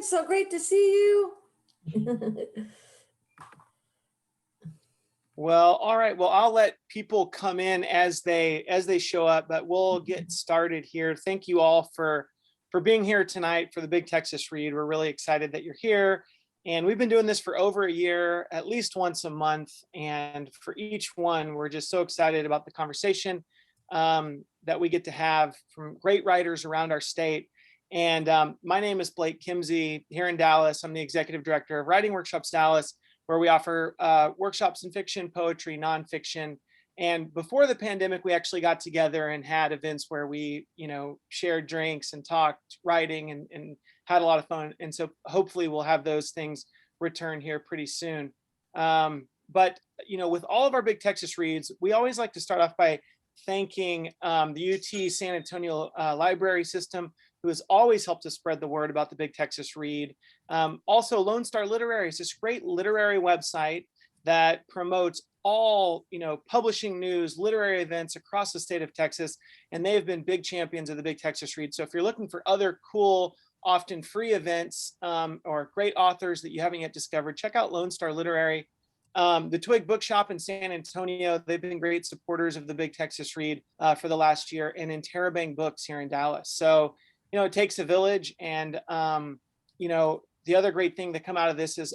So great to see you. Well, all right. Well, I'll let people come in as they show up, but we'll get started here. Thank you all for being here tonight for the Big Texas Read. We're really excited that you're here. And we've been doing this for over a year, at least once a month. And for each one, we're just so excited about the conversation that we get to have from great writers around our state. And my name is Blake Kimsey here in Dallas. I'm the executive director of Writing Workshops Dallas, where we offer workshops in fiction, poetry, nonfiction. And before the pandemic, we actually got together and had events where we, shared drinks and talked writing and had a lot of fun. And so hopefully we'll have those things return here pretty soon. But, with all of our Big Texas Reads, we always like to start off by thanking the UT San Antonio library system, who has always helped us spread the word about the Big Texas Read. Also, Lone Star Literary is this great literary website that promotes all, publishing news, literary events across the state of Texas, and they have been big champions of the Big Texas Read. So if you're looking for other cool, often free events or great authors that you haven't yet discovered, check out Lone Star Literary. The Twig Bookshop in San Antonio, they've been great supporters of the Big Texas Read for the last year, and in Terabang Books here in Dallas. So, it takes a village. And, the other great thing that come out of this is,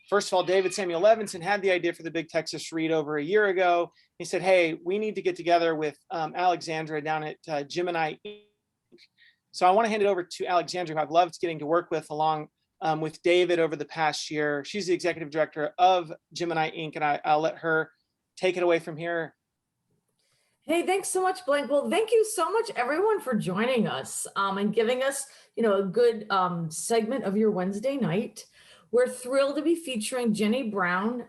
first of all, David Samuel Levinson had the idea for the Big Texas Read over a year ago. He said, hey, we need to get together with Alexandra down at Gemini Inc. So I want to hand it over to Alexandra, who I've loved getting to work with along with David over the past year. She's the executive director of Gemini Inc. And I'll let her take it away from here. Hey, thanks so much, Blake. Well, thank you so much, everyone, for joining us and giving us, a good segment of your Wednesday night. We're thrilled to be featuring Jenny Browne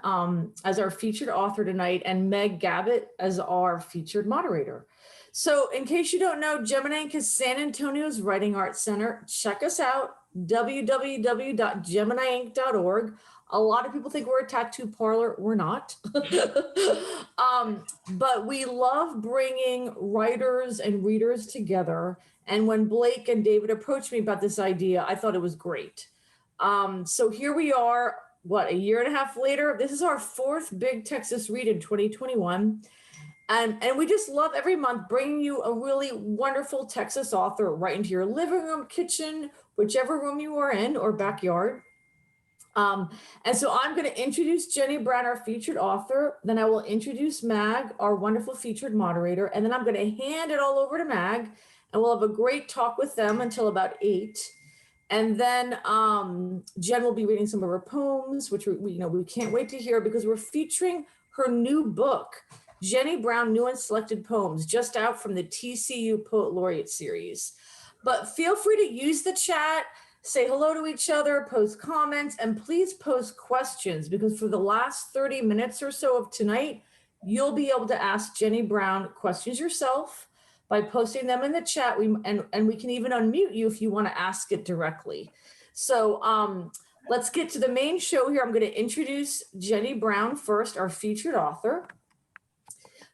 as our featured author tonight and Meg Gabbert as our featured moderator. So in case you don't know, Gemini Inc. is San Antonio's Writing Arts Center. Check us out, www.geminiinc.org. A lot of people think we're a tattoo parlor. We're not. But we love bringing writers and readers together. And when Blake and David approached me about this idea, I thought it was great. So here we are, a year and a half later. This is our fourth Big Texas Read in 2021. And we just love every month bringing you a really wonderful Texas author right into your living room, kitchen, whichever room you are in, or backyard. And so I'm going to introduce Jenny Browne, our featured author. Then I will introduce Mag, our wonderful featured moderator. And then I'm going to hand it all over to Mag, and we'll have a great talk with them until about 8. And then Jen will be reading some of her poems, which we can't wait to hear, because we're featuring her new book, Jenny Browne New and Selected Poems, just out from the TCU Poet Laureate Series. But feel free to use the chat, say hello to each other, post comments, and please post questions, because for the last 30 minutes or so of tonight, you'll be able to ask Jenny Browne questions yourself by posting them in the chat. And we can even unmute you if you want to ask it directly. So let's get to the main show here. I'm going to introduce Jenny Browne first, our featured author.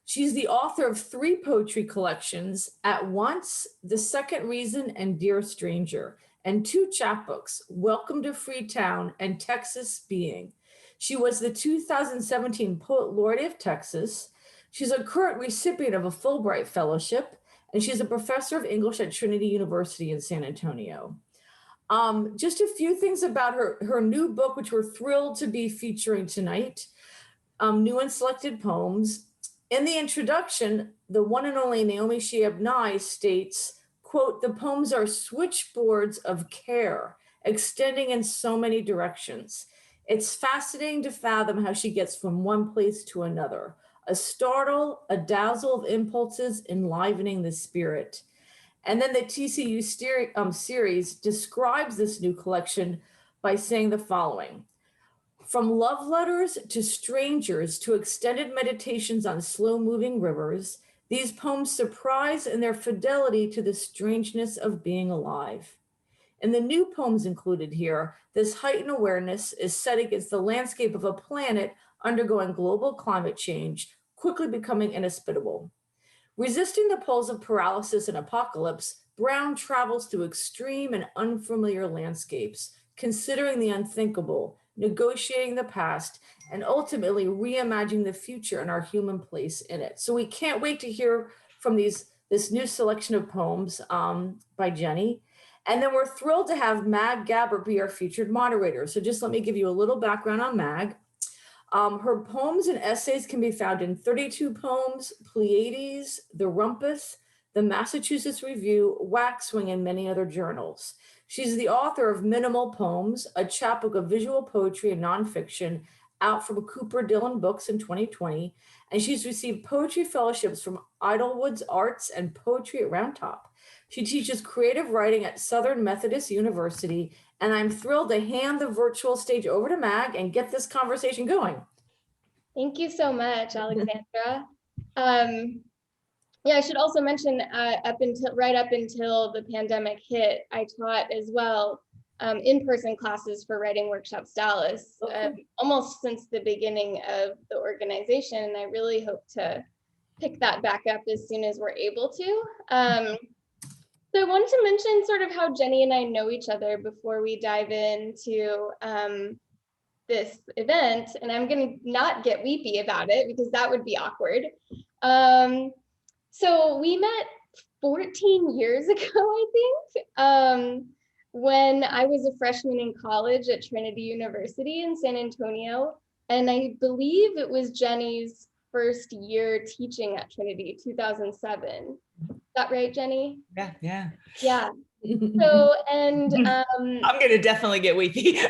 She's the author of 3 poetry collections, At Once, The Second Reason, and Dear Stranger, and 2 chapbooks, Welcome to Freetown and Texas Being. She was the 2017 Poet Laureate of Texas. She's a current recipient of a Fulbright Fellowship, and she's a professor of English at Trinity University in San Antonio. Just a few things about her new book, which we're thrilled to be featuring tonight, New and Selected Poems. In the introduction, the one and only Naomi Shihab Nye states, quote, "The poems are switchboards of care, extending in so many directions. It's fascinating to fathom how she gets from one place to another. A startle, a dazzle of impulses, enlivening the spirit." And then the TCU series describes this new collection by saying the following: "From love letters to strangers to extended meditations on slow-moving rivers, these poems surprise in their fidelity to the strangeness of being alive." In the new poems included here, this heightened awareness is set against the landscape of a planet undergoing global climate change, quickly becoming inhospitable. Resisting the pulls of paralysis and apocalypse, Browne travels through extreme and unfamiliar landscapes, considering the unthinkable, negotiating the past, and ultimately reimagining the future and our human place in it. So we can't wait to hear from this new selection of poems by Jenny. And then we're thrilled to have Mag Gabbert be our featured moderator. So just let me give you a little background on Mag. Her poems and essays can be found in 32 Poems, Pleiades, The Rumpus, the Massachusetts Review, Waxwing, and many other journals. She's the author of Minimal Poems, a chapbook of visual poetry and nonfiction, out from Cooper Dillon Books in 2020. And she's received poetry fellowships from Idlewoods Arts and Poetry at Round Top. She teaches creative writing at Southern Methodist University, and I'm thrilled to hand the virtual stage over to Mag and get this conversation going. Thank you so much, Alexandra. Yeah, I should also mention right up until the pandemic hit, I taught as well in-person classes for Writing Workshops Dallas, almost since the beginning of the organization. And I really hope to pick that back up as soon as we're able to. So I wanted to mention sort of how Jenny and I know each other before we dive into this event. And I'm going to not get weepy about it because that would be awkward. So we met 14 years ago, I think, when I was a freshman in college at Trinity University in San Antonio. And I believe it was Jenny's first year teaching at Trinity, 2007. Is that right, Jenny? Yeah. So, and I'm gonna definitely get weepy.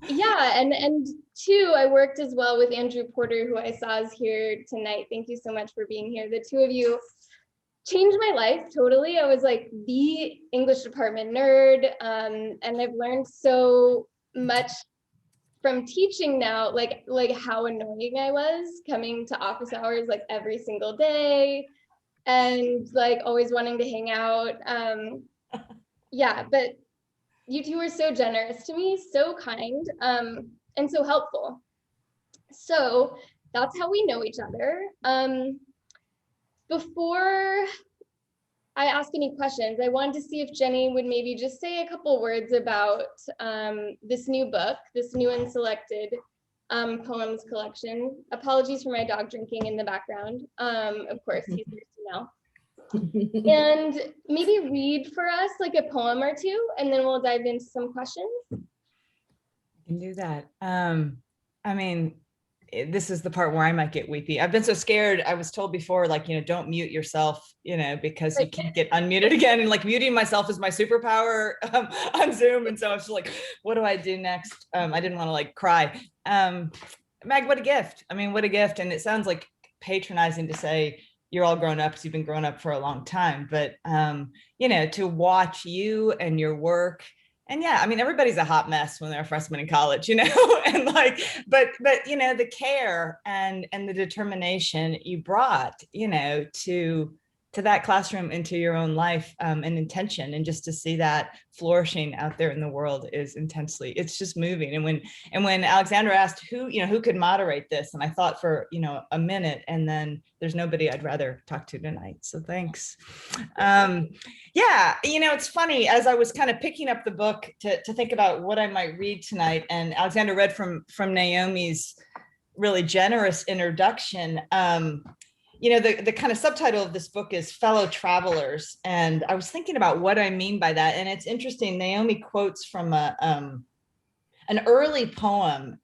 Yeah, and two, I worked as well with Andrew Porter, who I saw is here tonight. Thank you so much for being here. The two of you changed my life totally. I was like the English department nerd, and I've learned so much from teaching now, like how annoying I was coming to office hours like every single day, and like always wanting to hang out. Yeah, but you two were so generous to me, so kind, and so helpful. So that's how we know each other. Before I ask any questions, I wanted to see if Jenny would maybe just say a couple words about this new book, this new and selected poems collection. Apologies for my dog drinking in the background. Of course, he's thirsty now. And maybe read for us like a poem or two, and then we'll dive into some questions. I can do that. I mean, this is the part where I might get weepy. I've been so scared. I was told before, like, don't mute yourself, because you can't get unmuted again. And like muting myself is my superpower on Zoom. And so I was just like, what do I do next? I didn't want to like cry. Mag, what a gift. I mean, what a gift. And it sounds like patronizing to say, you're all grown up because you've been grown up for a long time, but to watch you and your work, and yeah, I mean, everybody's a hot mess when they're a freshman in college, and like, but the care and the determination you brought, to that classroom, into your own life, and intention, and just to see that flourishing out there in the world is it's just moving. And when Alexandra asked who could moderate this, and I thought for a minute, and then there's nobody I'd rather talk to tonight, so thanks. Yeah, it's funny, as I was kind of picking up the book to think about what I might read tonight, and Alexandra read from Naomi's really generous introduction. The kind of subtitle of this book is Fellow Travelers. And I was thinking about what I mean by that. And it's interesting. Naomi quotes from an early poem,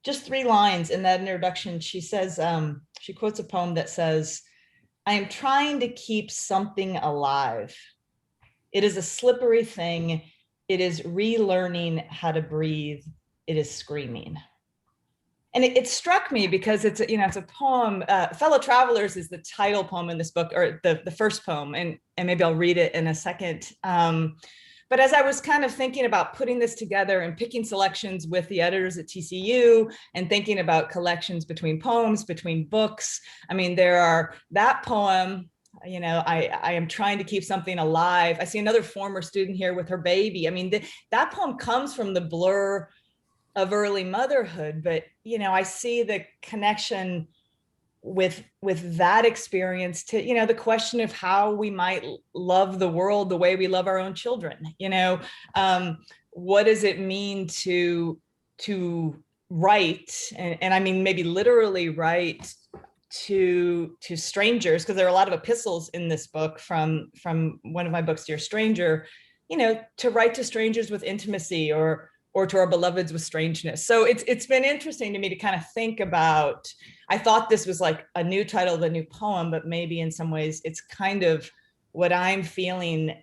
just 3 lines in that introduction. She says, she quotes a poem that says, "I am trying to keep something alive. It is a slippery thing. It is relearning how to breathe. It is screaming." And it struck me because it's a poem. Fellow Travelers is the title poem in this book, or the first poem, and maybe I'll read it in a second. But as I was kind of thinking about putting this together and picking selections with the editors at TCU, and thinking about collections between poems, between books, I mean, there are that poem, I am trying to keep something alive. I see another former student here with her baby. I mean, that poem comes from the blur of early motherhood, but I see the connection with that experience to, you know, the question of how we might love the world the way we love our own children. You know, what does it mean to write, and I mean maybe literally write to strangers, because there are a lot of epistles in this book from one of my books, Dear Stranger, you know, to write to strangers with intimacy, or to our beloveds with strangeness. So it's been interesting to me to kind of think about, I thought this was like a new title of a new poem, but maybe in some ways it's kind of what I'm feeling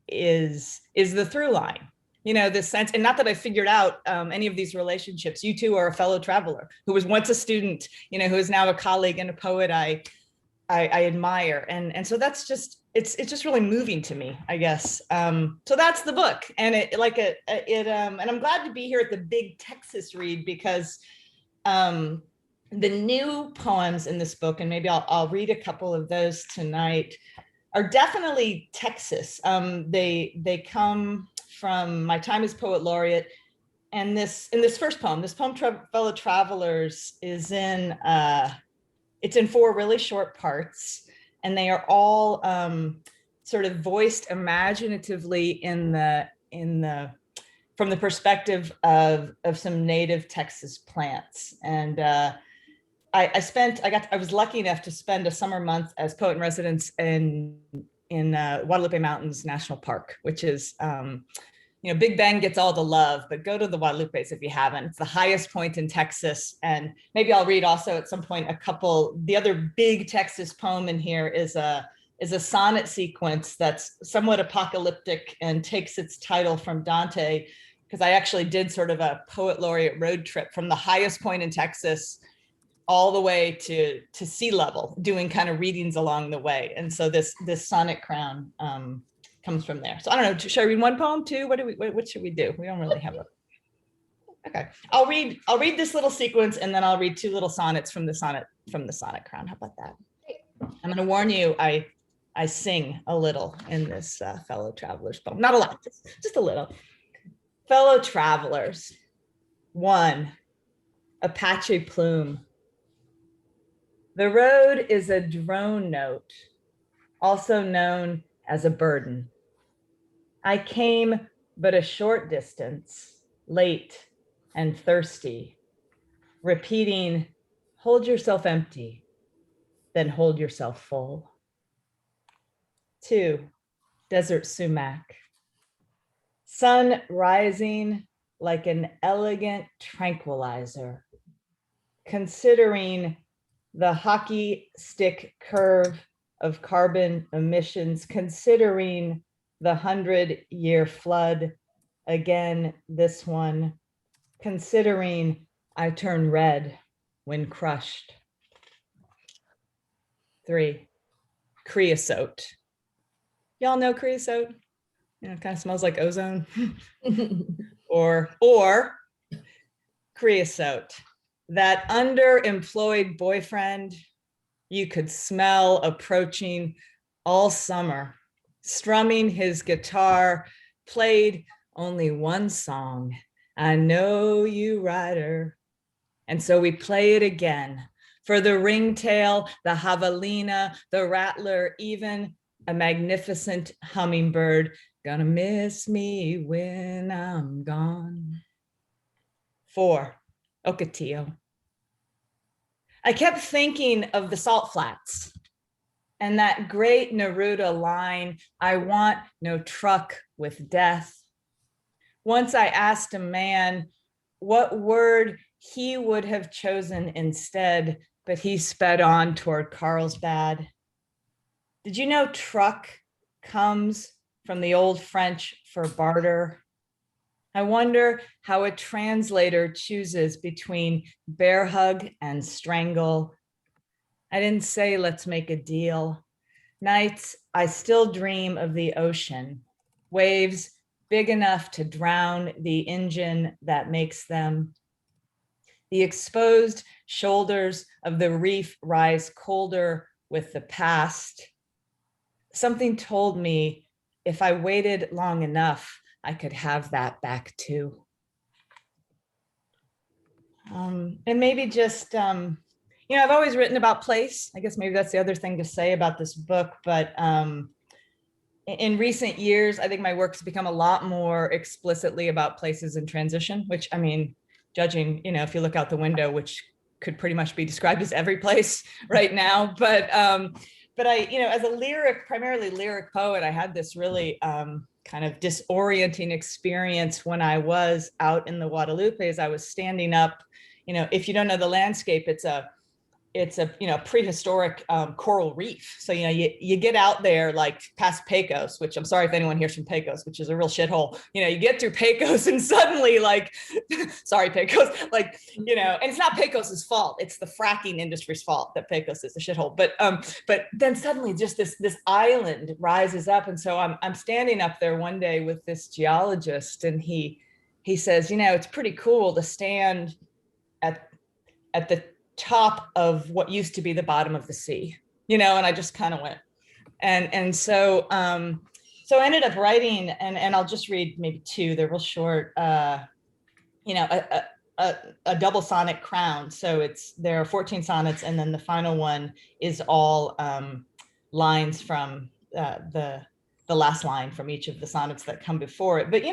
is the through line. You know, this sense, and not that I figured out any of these relationships. You two are a fellow traveler who was once a student, you know, who is now a colleague and a poet I admire. And so that's just, it's just really moving to me, I guess. So that's the book. And and I'm glad to be here at the Big Texas Read, because the new poems in this book, and maybe I'll read a couple of those tonight, are definitely Texas. They come from my time as Poet Laureate. And this first poem, Fellow Travelers, is it's in 4 really short parts, and they are all sort of voiced imaginatively from the perspective of some native Texas plants. And I was lucky enough to spend a summer month as poet in residence in Guadalupe Mountains National Park, which is, you know, Big Bend gets all the love, but go to the Guadalupes if you haven't. It's the highest point in Texas. And maybe I'll read also at some point the other big Texas poem in here is a sonnet sequence that's somewhat apocalyptic and takes its title from Dante, because I actually did sort of a Poet Laureate road trip from the highest point in Texas all the way to sea level, doing kind of readings along the way. And so this sonnet crown comes from there. So I don't know, should I read one poem too? What should we do? We don't really have a, okay. I'll read this little sequence, and then I'll read 2 little sonnets from the sonnet crown. How about that? I'm gonna warn you, I sing a little in this Fellow Travelers poem. Not a lot, just a little. Fellow Travelers. 1, Apache Plume. The road is a drone note, also known as a burden. I came but a short distance, late and thirsty, repeating, hold yourself empty, then hold yourself full. 2, Desert Sumac. Sun rising like an elegant tranquilizer, considering the hockey stick curve of carbon emissions, considering the 100-year flood, again, this one, considering I turn red when crushed. 3, creosote. Y'all know creosote? You know, it kind of smells like ozone. or creosote, that underemployed boyfriend you could smell approaching all summer, strumming his guitar, played only one song, I Know You Rider. And so we play it again for the ringtail, the javelina, the rattler, even a magnificent hummingbird, gonna miss me when I'm gone. 4, Ocotillo. I kept thinking of the salt flats and that great Neruda line, I want no truck with death. Once I asked a man what word he would have chosen instead, but he sped on toward Carlsbad. Did you know truck comes from the old French for barter? I wonder how a translator chooses between bear hug and strangle. I didn't say let's make a deal. Nights, I still dream of the ocean, waves big enough to drown the engine that makes them. The exposed shoulders of the reef rise colder with the past. Something told me if I waited long enough, I could have that back too. And maybe just, I've always written about place. I guess maybe that's the other thing to say about this book, but in recent years, I think my work's become a lot more explicitly about places in transition, which, I mean, judging, if you look out the window, which could pretty much be described as every place right now. But I, as a primarily lyric poet, I had this really kind of disorienting experience when I was out in the Guadalupe as I was standing up. If you don't know the landscape, it's a prehistoric coral reef. So you get out there like past Pecos, which I'm sorry if anyone here's from Pecos, which is a real shithole. You get through Pecos and suddenly sorry Pecos, and it's not Pecos's fault. It's the fracking industry's fault that Pecos is a shithole. But then suddenly just this island rises up, and so I'm standing up there one day with this geologist, and he says, it's pretty cool to stand at the top of what used to be the bottom of the sea, and I just kind of went, and so I ended up writing, and I'll just read maybe two. They're real short. A double sonnet crown. So there are 14 sonnets, and then the final one is all lines from the last line from each of the sonnets that come before it. But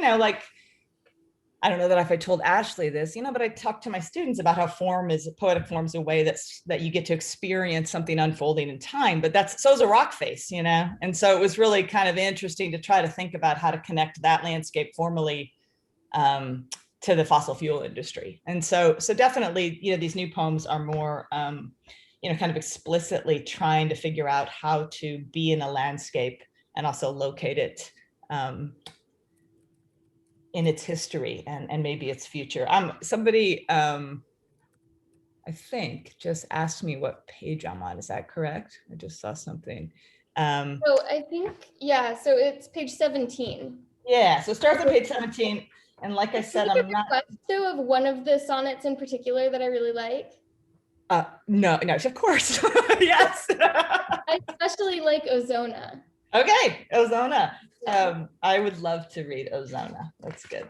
I don't know that if I told Ashley this, but I talked to my students about how poetic form is a way that you get to experience something unfolding in time, but so is a rock face, And so it was really kind of interesting to try to think about how to connect that landscape formally to the fossil fuel industry. And so definitely, these new poems are more, kind of explicitly trying to figure out how to be in a landscape and also locate it in its history and maybe its future. Somebody, I think, just asked me what page I'm on. Is that correct? I just saw something. So I think, so it's page 17. Yeah, so it starts on page 17. And like I said, I'm not. Though, of one of the sonnets in particular that I really like? No, of course. Yes. I especially like Ozona. Okay, Ozona. I would love to read Ozona. That's good.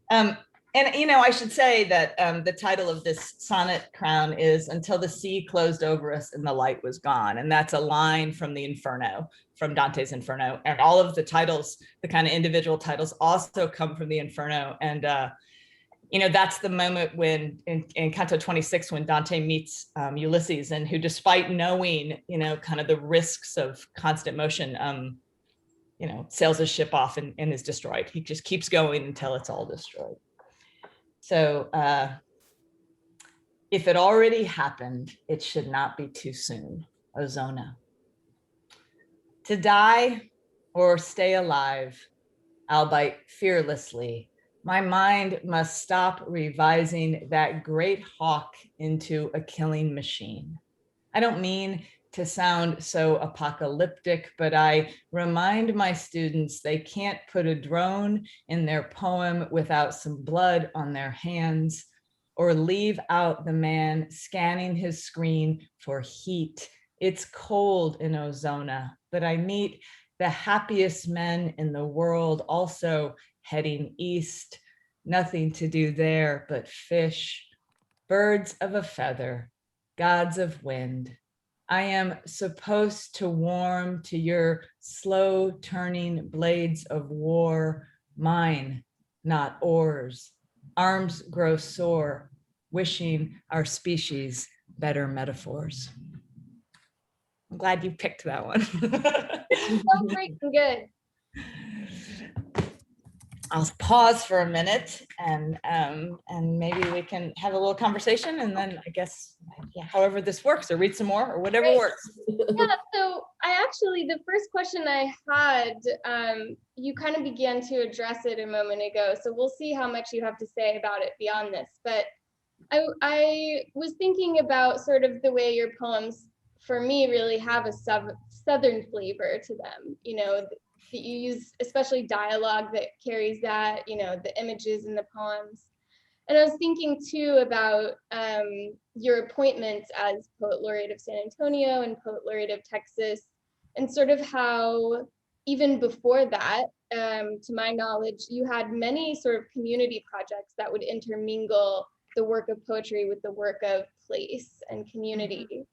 And I should say that the title of this sonnet crown is "Until the Sea Closed Over Us and the Light Was Gone," and that's a line from the Inferno, from Dante's Inferno. And all of the titles, the kind of individual titles, also come from the Inferno. And that's the moment when in Canto 26, when Dante meets Ulysses, and who, despite knowing, kind of the risks of constant motion, sails his ship off and is destroyed. He just keeps going until it's all destroyed. So if it already happened, it should not be too soon. Ozona. To die or stay alive, albeit fearlessly, my mind must stop revising that great hawk into a killing machine. I don't mean to sound so apocalyptic, but I remind my students they can't put a drone in their poem without some blood on their hands, or leave out the man scanning his screen for heat. It's cold in Ozona, but I meet the happiest men in the world also heading east. Nothing to do there but fish, birds of a feather, gods of wind. I am supposed to warm to your slow turning blades of war, mine, not oars. Arms grow sore, wishing our species better metaphors. I'm glad you picked that one. So freaking good. I'll pause for a minute and maybe we can have a little conversation, and then I guess, however this works, or read some more or whatever works. Yeah, so the first question I had, you kind of began to address it a moment ago, so we'll see how much you have to say about it beyond this. But I was thinking about sort of the way your poems, for me, really have a Southern flavor to them, that you use, especially dialogue that carries that, the images in the poems. And I was thinking too about your appointments as Poet Laureate of San Antonio and Poet Laureate of Texas, and sort of how even before that, to my knowledge, you had many sort of community projects that would intermingle the work of poetry with the work of place and community.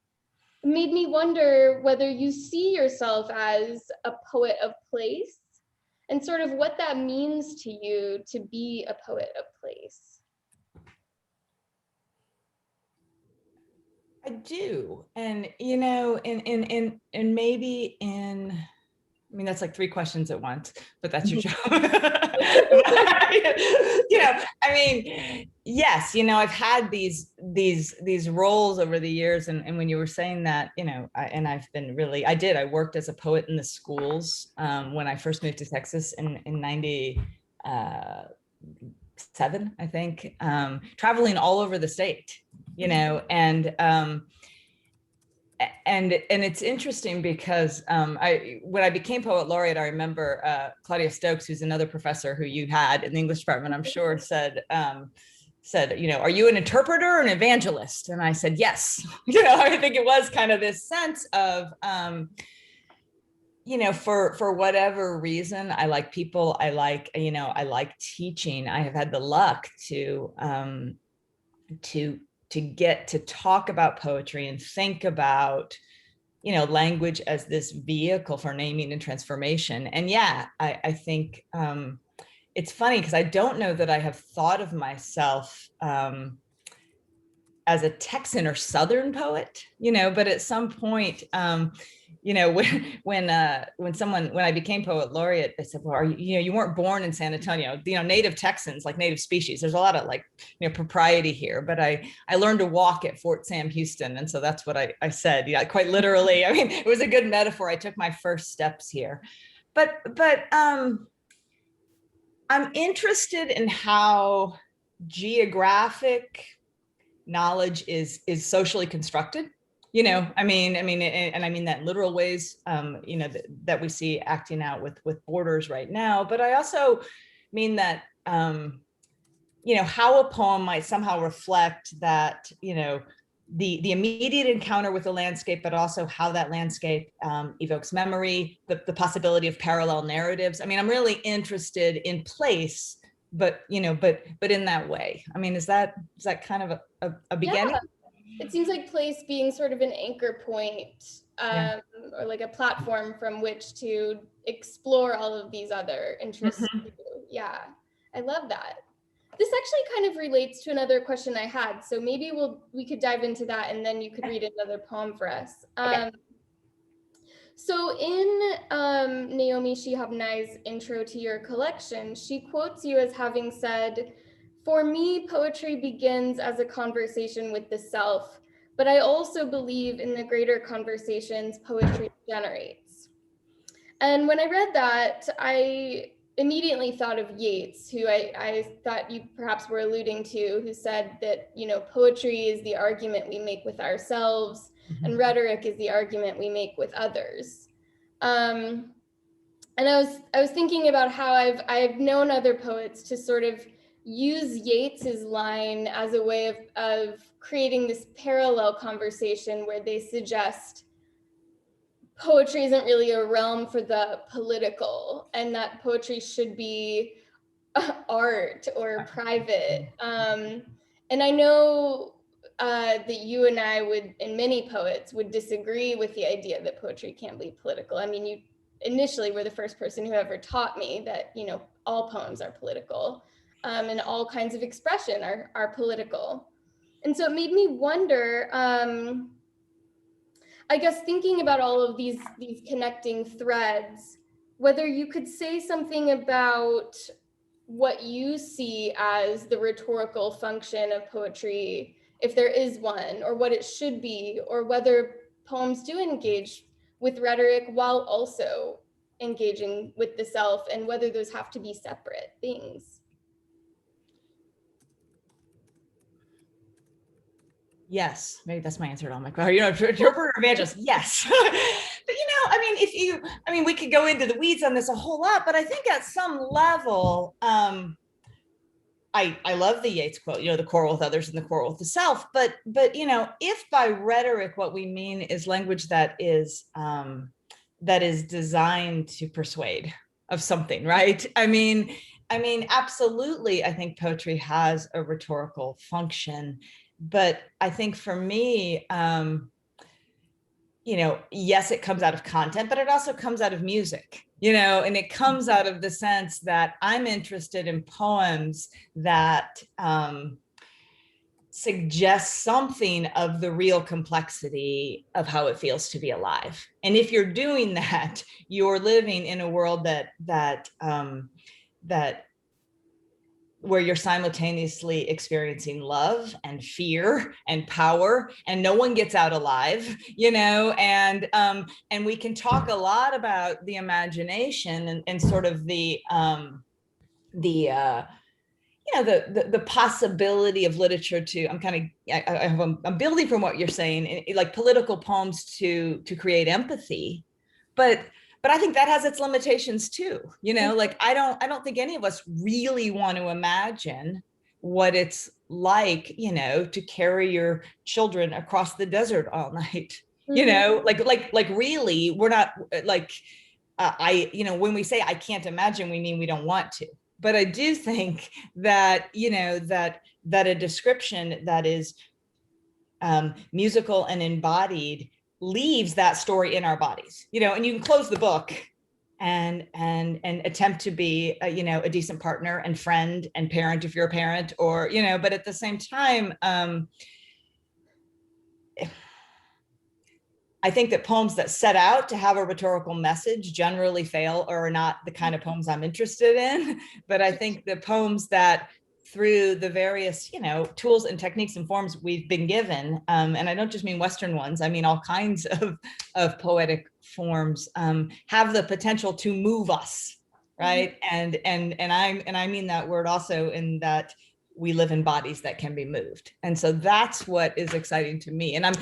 It made me wonder whether you see yourself as a poet of place and sort of what that means to you to be a poet of place. I do. And, you know, and maybe in, I mean, that's like 3 questions at once, but that's your job. You know, I mean, yes, you know, I've had these roles over the years. And when you were saying that, you know, I've been really, I worked as a poet in the schools when I first moved to Texas in 97, I think, traveling all over the state, you know, and it's interesting because when I became poet laureate, I remember Claudia Stokes, who's another professor who you had in the English department, I'm sure, said, you know, are you an interpreter or an evangelist? And I said, yes. You know, I think it was kind of this sense of, you know, for whatever reason, I like people, I like teaching. I have had the luck to get to talk about poetry and think about, you know, language as this vehicle for naming and transformation. And yeah, I think it's funny because I don't know that I have thought of myself as a Texan or Southern poet, you know, but at some point, you know, when I became poet laureate, they said, well, are you, you know, you weren't born in San Antonio, you know, native Texans, like native species. There's a lot of like, you know, propriety here, but I learned to walk at Fort Sam Houston. And so that's what I said, yeah, quite literally. I mean, it was a good metaphor. I took my first steps here, but I'm interested in how geographic knowledge is socially constructed, you know. I mean, and I mean that in literal ways, you know, that we see acting out with borders right now. But I also mean that, you know, how a poem might somehow reflect that, you know, the immediate encounter with the landscape, but also how that landscape evokes memory, the possibility of parallel narratives. I mean, I'm really interested in place, but, you know, but in that way. I mean, is that kind of a beginning? Yeah. It seems like place being sort of an anchor point, or like a platform from which to explore all of these other interests. Yeah, I love that. This actually kind of relates to another question I had. So maybe we could dive into that and then you could read another poem for us. Okay. So in Naomi Shihab Nye's intro to your collection, she quotes you as having said, "For me, poetry begins as a conversation with the self, but I also believe in the greater conversations poetry generates." And when I read that, I immediately thought of Yeats, who I thought you perhaps were alluding to, who said that, you know, poetry is the argument we make with ourselves, and rhetoric is the argument we make with others. And I was thinking about how I've known other poets to sort of use Yeats's line as a way of creating this parallel conversation where they suggest poetry isn't really a realm for the political, and that poetry should be art or private. And I know that you and I would, and many poets would disagree with the idea that poetry can't be political. I mean, you initially were the first person who ever taught me that, you know, all poems are political, and all kinds of expression are political. And so it made me wonder, I guess, thinking about all of these connecting threads, whether you could say something about what you see as the rhetorical function of poetry, if there is one, or what it should be, or whether poems do engage with rhetoric while also engaging with the self, and whether those have to be separate things. Yes, maybe that's my answer to all my questions. You know, interpreter evangelist, yes. But you know, I mean, we could go into the weeds on this a whole lot, but I think at some level, I love the Yeats quote, you know, the quarrel with others and the quarrel with the self. But you know, if by rhetoric what we mean is language that is designed to persuade of something, right? I mean, I mean, absolutely, I think poetry has a rhetorical function, but I think for me, yes, it comes out of content, but it also comes out of music, and it comes out of the sense that I'm interested in poems that suggest something of the real complexity of how it feels to be alive. And if you're doing that, you're living in a world that where you're simultaneously experiencing love and fear and power, and no one gets out alive, and we can talk a lot about the imagination and sort of the possibility of literature to, I'm building from what you're saying, like political poems to create empathy, but I think that has its limitations too. Like I don't think any of us really want to imagine what it's like, to carry your children across the desert all night. Like really, we're not like when we say I can't imagine, we mean we don't want to. But I do think that, that a description that is musical and embodied leaves that story in our bodies, and you can close the book and attempt to be a decent partner and friend and parent if you're a parent, or but at the same time, I think that poems that set out to have a rhetorical message generally fail or are not the kind of poems I'm interested in. But I think the poems that, through the various, tools and techniques and forms we've been given, and I don't just mean Western ones, I mean all kinds of poetic forms, have the potential to move us, right? And I mean that word also in that we live in bodies that can be moved. And so that's what is exciting to me. And I'm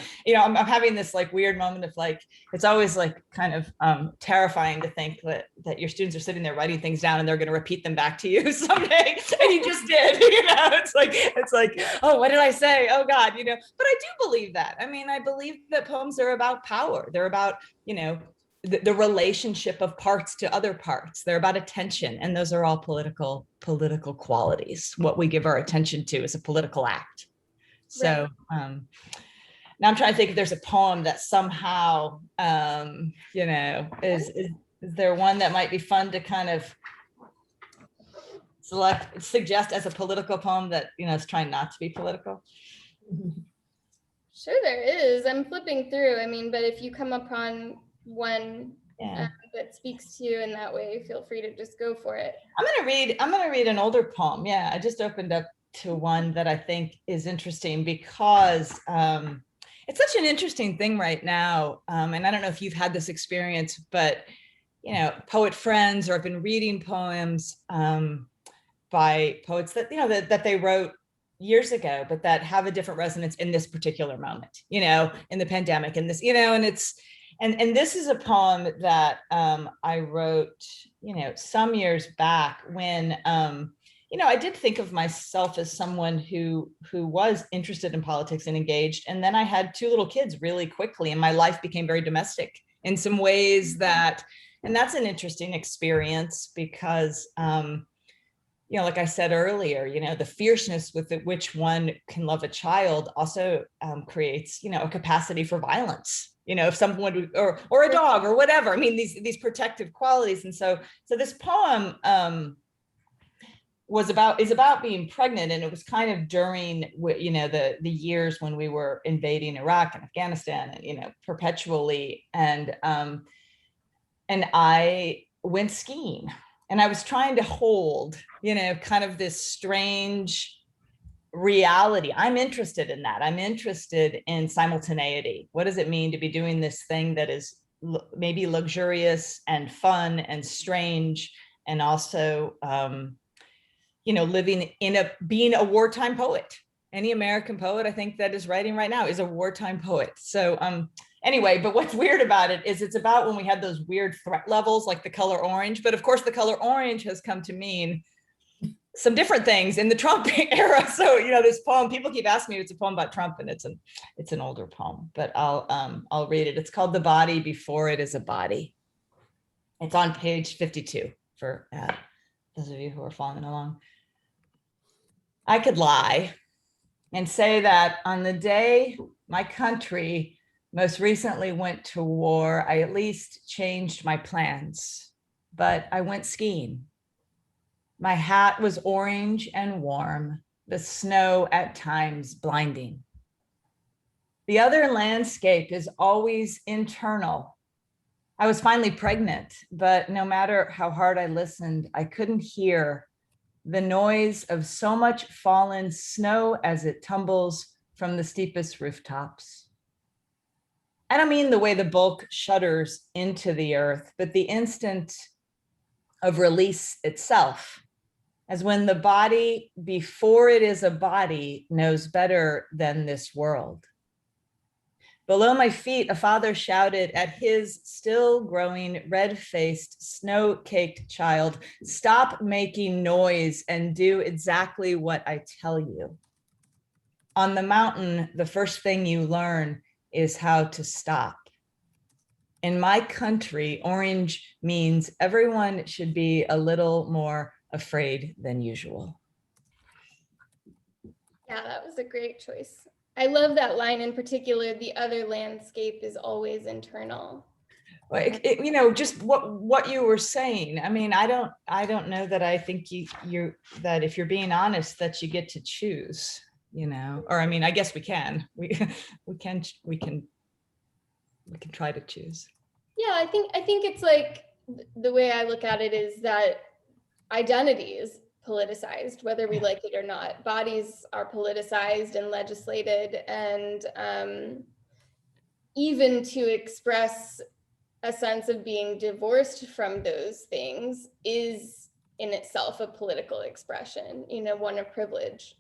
having this like weird moment of like, it's always like kind of terrifying to think that your students are sitting there writing things down and they're going to repeat them back to you someday. And you just did, it's like, oh, what did I say? Oh God, but I do believe that. I mean, I believe that poems are about power. They're about, the relationship of parts to other parts. They're about attention, and those are all political qualities. What we give our attention to is a political act. So now I'm trying to think if there's a poem that somehow is there one that might be fun to kind of suggest as a political poem that is trying not to be political? Sure, there is. I'm flipping through. I mean, but if you come upon one that speaks to you in that way, feel free to just go for it. I'm gonna read an older poem. Yeah, I just opened up to one that I think is interesting because it's such an interesting thing right now. And I don't know if you've had this experience, but poet friends, or I've been reading poems by poets that that they wrote years ago, but that have a different resonance in this particular moment, in the pandemic, and this, and it's. And this is a poem that I wrote, some years back when, I did think of myself as someone who was interested in politics and engaged. And then I had 2 little kids really quickly, and my life became very domestic in some ways and that's an interesting experience because, like I said earlier, the fierceness with which one can love a child also creates, a capacity for violence. If someone would, or a dog or whatever. I mean, these protective qualities. And so this poem is about being pregnant, and it was kind of during the years when we were invading Iraq and Afghanistan, and perpetually, and I went skiing, and I was trying to hold kind of this strange reality. I'm interested in that. I'm interested in simultaneity. What does it mean to be doing this thing that is maybe luxurious and fun and strange, and also, living being a wartime poet? Any American poet, I think, that is writing right now is a wartime poet. So, anyway, but what's weird about it is it's about when we had those weird threat levels, like the color orange. But of course, the color orange has come to mean some different things in the Trump era. So, this poem, people keep asking me if it's a poem about Trump, and it's an older poem, but I'll read it. It's called The Body Before It Is a Body. It's on page 52 for those of you who are following along. I could lie and say that on the day my country most recently went to war, I at least changed my plans, but I went skiing. My hat was orange and warm, the snow at times blinding. The other landscape is always internal. I was finally pregnant, but no matter how hard I listened, I couldn't hear the noise of so much fallen snow as it tumbles from the steepest rooftops. I don't mean the way the bulk shudders into the earth, but the instant of release itself, as when the body, before it is a body, knows better than this world. Below my feet, a father shouted at his still growing, red-faced, snow-caked child, "Stop making noise and do exactly what I tell you." On the mountain, the first thing you learn is how to stop. In my country, orange means everyone should be a little more afraid than usual. Yeah, that was a great choice. I love that line in particular. The other landscape is always internal. Like, you know, just what you were saying. I mean, I don't know that I think you that if you're being honest that you get to choose, you know, or I mean, I guess we can try to choose. Yeah, I think it's like the way I look at it is that identity is politicized, whether we like it or not. Bodies are politicized and legislated, and even to express a sense of being divorced from those things is in itself a political expression, you know, one of privilege.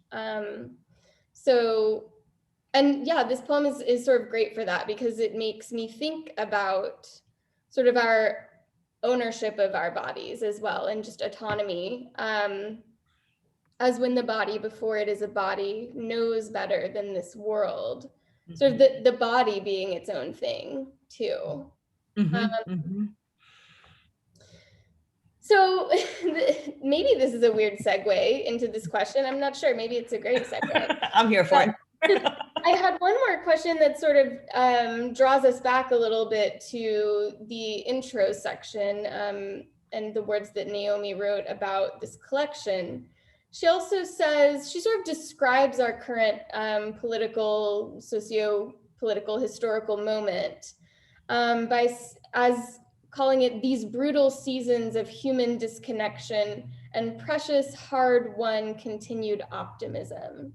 So, and yeah, this poem is sort of great for that because it makes me think about sort of our ownership of our bodies as well, and just autonomy, as when the body, before it is a body, knows better than this world. Sort of the body being its own thing too. So maybe this is a weird segue into this question. I'm not sure. Maybe it's a great segue. I'm here for it. I had one more question that sort of draws us back a little bit to the intro section and the words that Naomi wrote about this collection. She also says, she sort of describes our current political, socio-political, historical moment as calling it these brutal seasons of human disconnection and precious, hard-won continued optimism.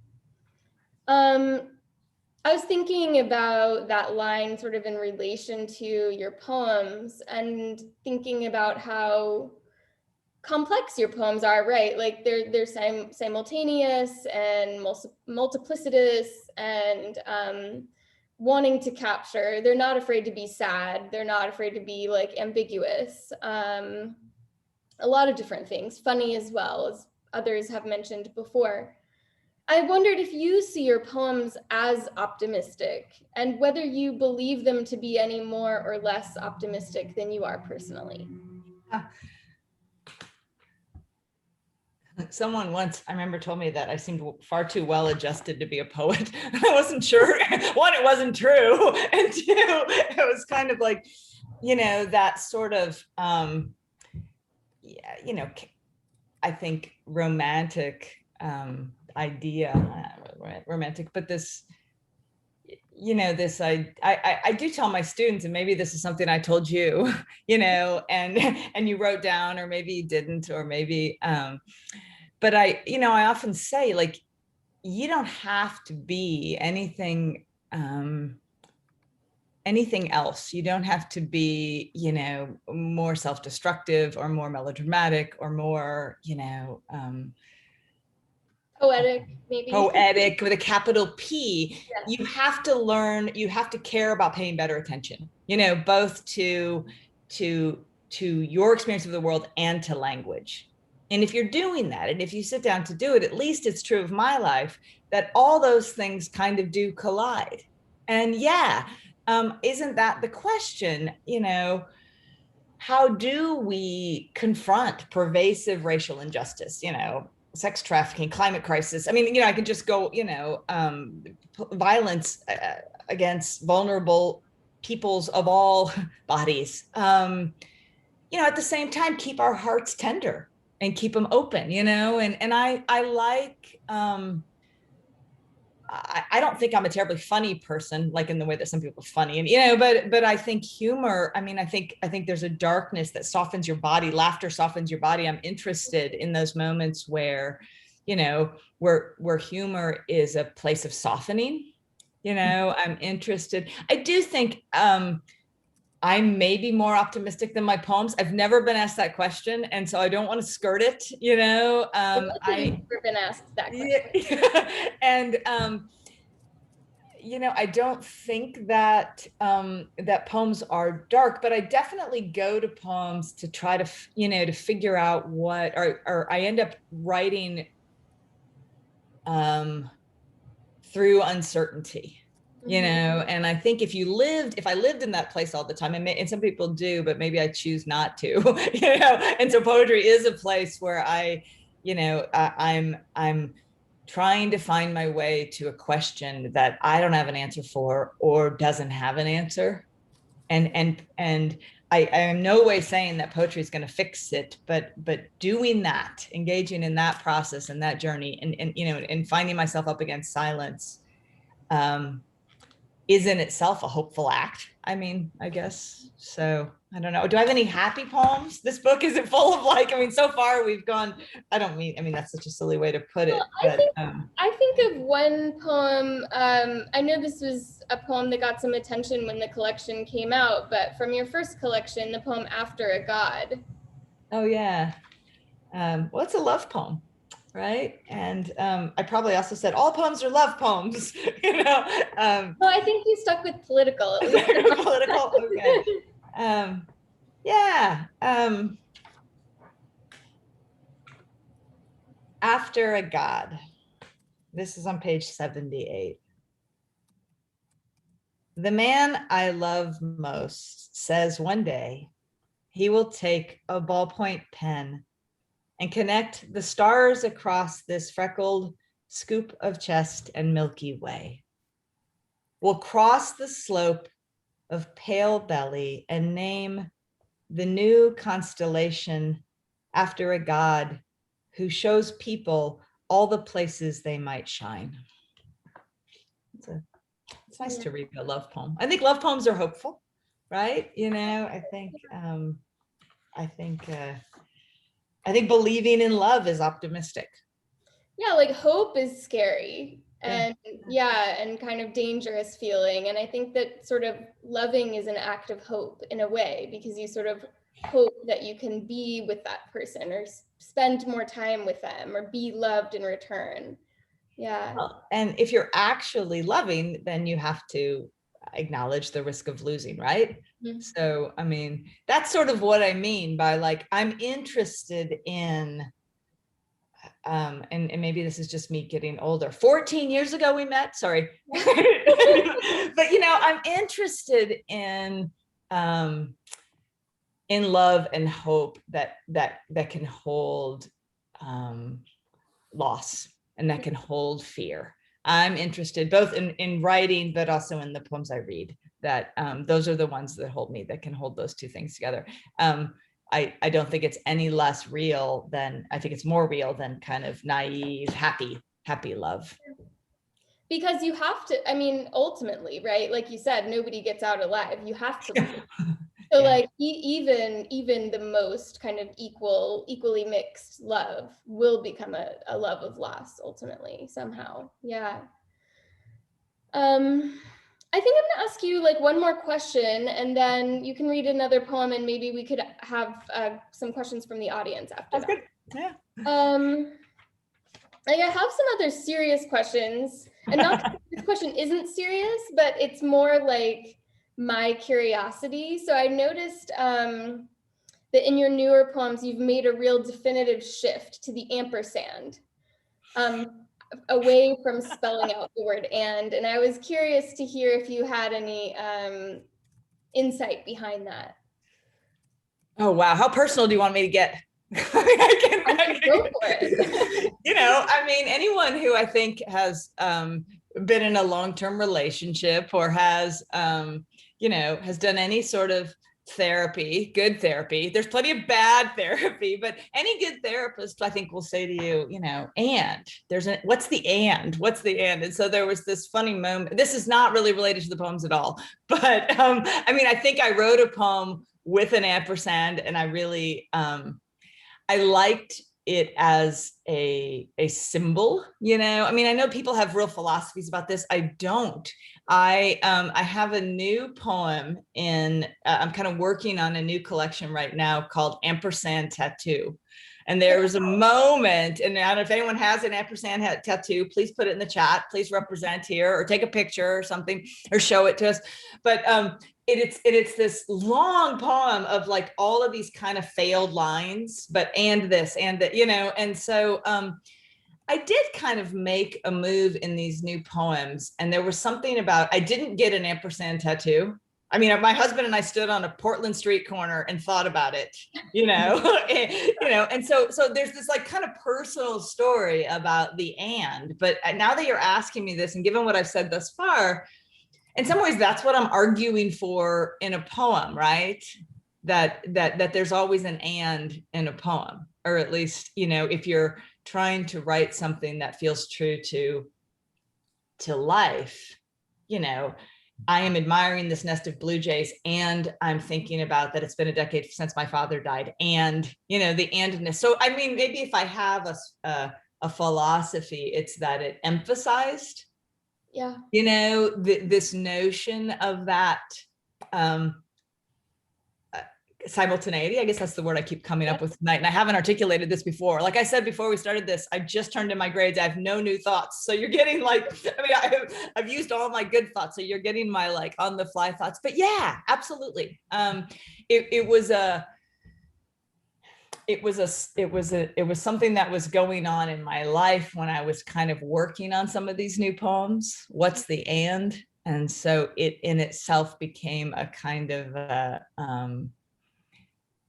I was thinking about that line sort of in relation to your poems and thinking about how complex your poems are, right? Like they're simultaneous and multiplicitous and wanting to capture. They're not afraid to be sad. They're not afraid to be like ambiguous. A lot of different things, funny as well, as others have mentioned before. I wondered if you see your poems as optimistic and whether you believe them to be any more or less optimistic than you are personally. Someone once, I remember, told me that I seemed far too well adjusted to be a poet. I wasn't sure. One, it wasn't true. And two, it was kind of like, you know, that sort of, yeah, you know, I think romantic idea, romantic, but this, you know, this, I do tell my students, and maybe this is something I told you, you know, and you wrote down, or maybe you didn't, or maybe, but I often say, like, you don't have to be anything, anything else. You don't have to be, you know, more self-destructive or more melodramatic or more, you know, poetic, maybe. Poetic with a capital P. Yes. You have to learn, you have to care about paying better attention, you know, both to your experience of the world and to language. And if you're doing that, and if you sit down to do it, at least it's true of my life, that all those things kind of do collide. And yeah, isn't that the question, you know, how do we confront pervasive racial injustice, sex trafficking, climate crisis? I mean, I could just go, violence against vulnerable peoples of all bodies. At the same time, keep our hearts tender and keep them open, and I like, I don't think I'm a terribly funny person, like in the way that some people are funny, and but I think humor. I mean, I think there's a darkness that softens your body. Laughter softens your body. I'm interested in those moments where, where humor is a place of softening. I'm interested. I do think I may be more optimistic than my poems. I've never been asked that question, and so I don't want to skirt it. I've never been asked that question. Yeah, and I don't think that that poems are dark, but I definitely go to poems to try to to figure out what, or I end up writing through uncertainty. And I think if I lived in that place all the time, and some people do, but maybe I choose not to, and so poetry is a place where I'm trying to find my way to a question that I don't have an answer for or doesn't have an answer. And I am no way saying that poetry is going to fix it, but doing that, engaging in that process and that journey, and finding myself up against silence, is in itself a hopeful act. I mean, I guess. So I don't know. Do I have any happy poems? This book isn't full of so far we've gone, I mean, that's such a silly way to put it. Well, I think of one poem. I know this was a poem that got some attention when the collection came out, but from your first collection, the poem After a God. Oh yeah. Well, it's a love poem. Right. And I probably also said all poems are love poems, Well, I think you stuck with political. At least. Political. Okay. Yeah. After a God. This is on page 78. The man I love most says one day he will take a ballpoint pen and connect the stars across this freckled scoop of chest and Milky Way. We'll cross the slope of pale belly and name the new constellation after a God who shows people all the places they might shine. It's nice to read a love poem. I think love poems are hopeful, right? I think believing in love is optimistic. Yeah, like hope is scary and and kind of dangerous feeling. And I think that sort of loving is an act of hope in a way, because you sort of hope that you can be with that person or spend more time with them or be loved in return. Yeah. Well, and if you're actually loving, then you have to acknowledge the risk of losing, right? Mm-hmm. So, I mean, that's sort of what I mean by I'm interested in, and maybe this is just me getting older. 14 years ago we met, sorry. But, I'm interested in love and hope that can hold loss and that can hold fear. I'm interested both in writing, but also in the poems I read, that those are the ones that hold me, that can hold those two things together. I don't think it's any less real than, I think it's more real than kind of naive, happy love. Because you have to, I mean, ultimately, right? Like you said, nobody gets out alive. You have to lose. So even the most kind of equally mixed love will become a love of loss ultimately somehow. Yeah. I think I'm gonna ask you one more question, and then you can read another poem, and maybe we could have some questions from the audience after that. Good. Yeah. I have some other serious questions, and not that this question isn't serious, but it's more like my curiosity. So I noticed that in your newer poems, you've made a real definitive shift to the ampersand, away from spelling out the word and I was curious to hear if you had any insight behind that. Oh, wow. How personal do you want me to get? I Go for it. I mean, anyone who I think has been in a long-term relationship or has, has done any sort of therapy, good therapy. There's plenty of bad therapy, but any good therapist, I think, will say to you, and what's the and? What's the and? And so there was this funny moment. This is not really related to the poems at all, but I mean, I think I wrote a poem with an ampersand, and I really, I liked it as a symbol, I mean, I know people have real philosophies about this. I don't. I have a new poem I'm kind of working on a new collection right now called Ampersand Tattoo. And there was a moment, and I don't know if anyone has an ampersand tattoo, please put it in the chat, please represent here or take a picture or something or show it to us. But it's this long poem of like all of these kind of failed lines, but and this and that, and so I did kind of make a move in these new poems, and there was something about, I didn't get an ampersand tattoo. I mean, my husband and I stood on a Portland street corner and thought about it, and so there's this like kind of personal story about the and, but now that you're asking me this and given what I've said thus far, in some ways, that's what I'm arguing for in a poem, right? That there's always an and in a poem, or at least, if you're trying to write something that feels true to life, I am admiring this nest of blue jays, and I'm thinking about that it's been a decade since my father died, and the andness. So I mean, maybe if I have a philosophy, it's that it emphasized, this notion of that simultaneity. I guess that's the word I keep coming up with tonight. And I haven't articulated this before. Like I said before we started this, I just turned in my grades. I have no new thoughts. So you're getting like, I mean, I've used all my good thoughts. So you're getting my like on the fly thoughts. But yeah, absolutely. It was something that was going on in my life when I was kind of working on some of these new poems. What's the and? And so it in itself became a kind of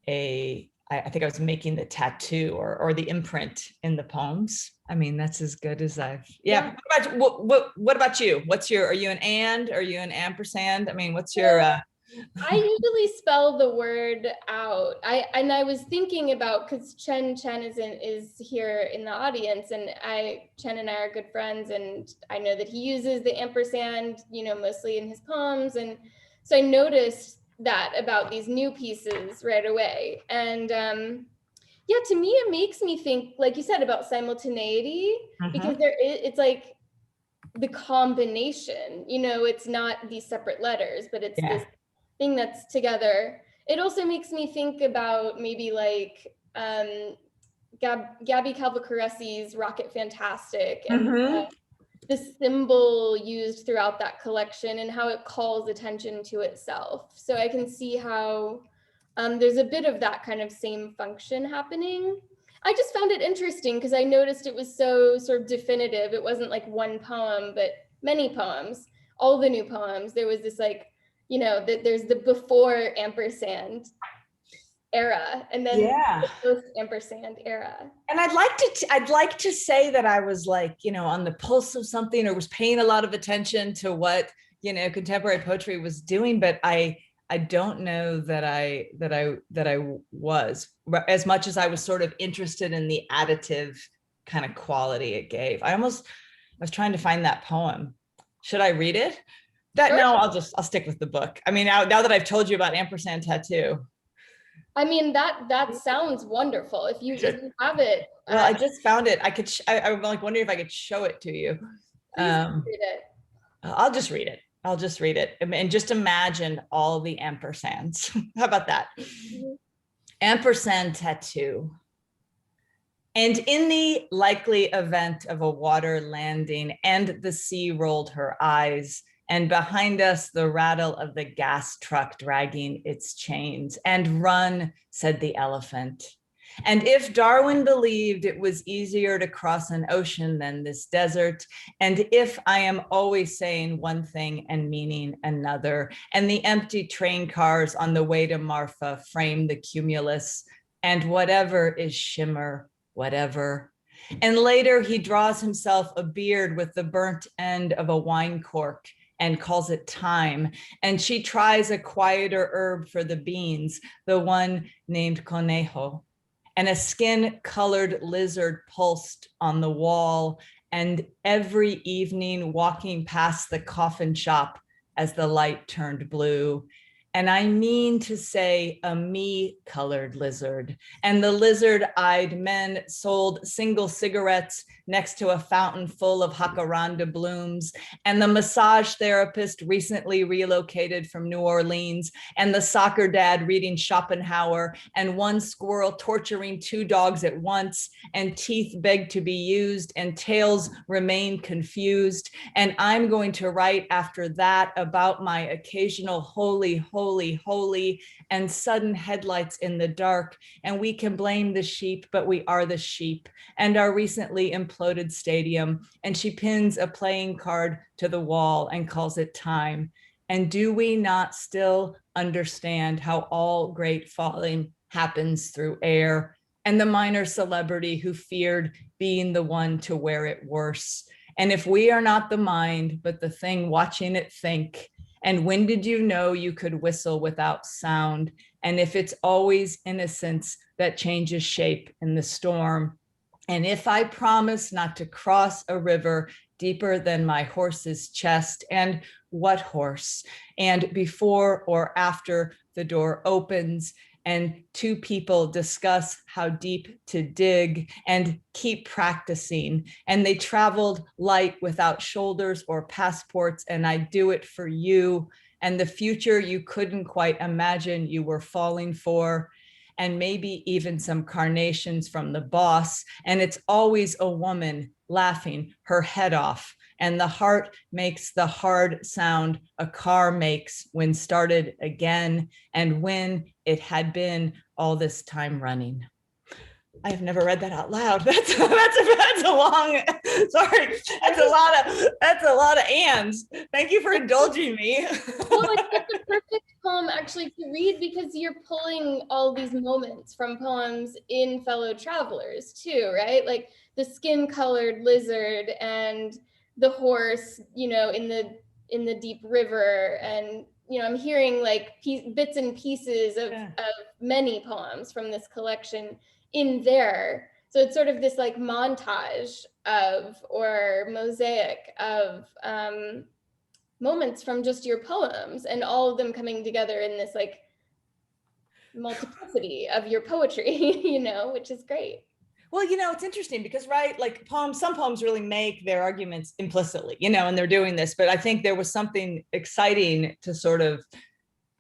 I think I was making the tattoo or the imprint in the poems. I mean, that's as good as yeah. What about you? Are you an and? Are you an ampersand? I mean, what's your I usually spell the word out. I was thinking about, because Chen is here in the audience, and Chen and I are good friends, and I know that he uses the ampersand, mostly in his poems, and so I noticed that about these new pieces right away. And yeah, to me it makes me think, like you said, about simultaneity, because it's like the combination, it's not these separate letters, but it's this thing that's together. It also makes me think about maybe like Gabby Calvacaresi's Rocket Fantastic, and the symbol used throughout that collection and how it calls attention to itself. So I can see how there's a bit of that kind of same function happening. I just found it interesting because I noticed it was so sort of definitive. It wasn't like one poem, but many poems, all the new poems. There was this like, there's the before ampersand era, and then the post ampersand era. And I'd like to say that I was like, on the pulse of something, or was paying a lot of attention to what, contemporary poetry was doing, but I don't know that I was, as much as I was sort of interested in the additive kind of quality it gave. I was trying to find that poem. Should I read it? No, I'll stick with the book. I mean, now that I've told you about ampersand tattoo. I mean, that sounds wonderful. If you have it. Well, I just found it. I'm like wondering if I could show it to you. Read it. I'll just read it. And just imagine all the ampersands. How about that? Ampersand tattoo. And in the likely event of a water landing, and the sea rolled her eyes, and behind us the rattle of the gas truck dragging its chains. And run, said the elephant. And if Darwin believed it was easier to cross an ocean than this desert, and if I am always saying one thing and meaning another, and the empty train cars on the way to Marfa frame the cumulus, and whatever is shimmer, whatever. And later he draws himself a beard with the burnt end of a wine cork and calls it time. And she tries a quieter herb for the beans, the one named conejo. And a skin-colored lizard pulsed on the wall. And every evening walking past the coffin shop as the light turned blue. And I mean to say a me-colored lizard. And the lizard-eyed men sold single cigarettes next to a fountain full of jacaranda blooms. And the massage therapist recently relocated from New Orleans. And the soccer dad reading Schopenhauer. And one squirrel torturing two dogs at once. And teeth begged to be used. And tails remain confused. And I'm going to write after that about my occasional holy, and sudden headlights in the dark. And we can blame the sheep, but we are the sheep. And our recently imploded stadium. And she pins a playing card to the wall and calls it time. And do we not still understand how all great falling happens through air? And the minor celebrity who feared being the one to wear it worse. And if we are not the mind, but the thing watching it think, and when did you know you could whistle without sound? And if it's always innocence that changes shape in the storm. And if I promise not to cross a river deeper than my horse's chest, and what horse? And before or after the door opens, and two people discuss how deep to dig and keep practicing. And they traveled light without shoulders or passports, and I do it for you. And the future you couldn't quite imagine you were falling for. And maybe even some carnations from the boss. And it's always a woman laughing her head off. And the heart makes the hard sound a car makes when started again, and when it had been all this time running. I have never read that out loud. That's a long, sorry, that's a lot of ands. Thank you for indulging me. Well, it's a perfect poem actually to read because you're pulling all these moments from poems in Fellow Travelers too, right? Like the skin-colored lizard and the horse, you know, in the deep river, and you know, I'm hearing like bits and pieces of many poems from this collection in there. So it's sort of this like montage of, or mosaic of moments from just your poems, and all of them coming together in this like multiplicity of your poetry, you know, which is great. Well, you know, it's interesting because, right, like some poems really make their arguments implicitly, you know, and they're doing this, but I think there was something exciting to sort of,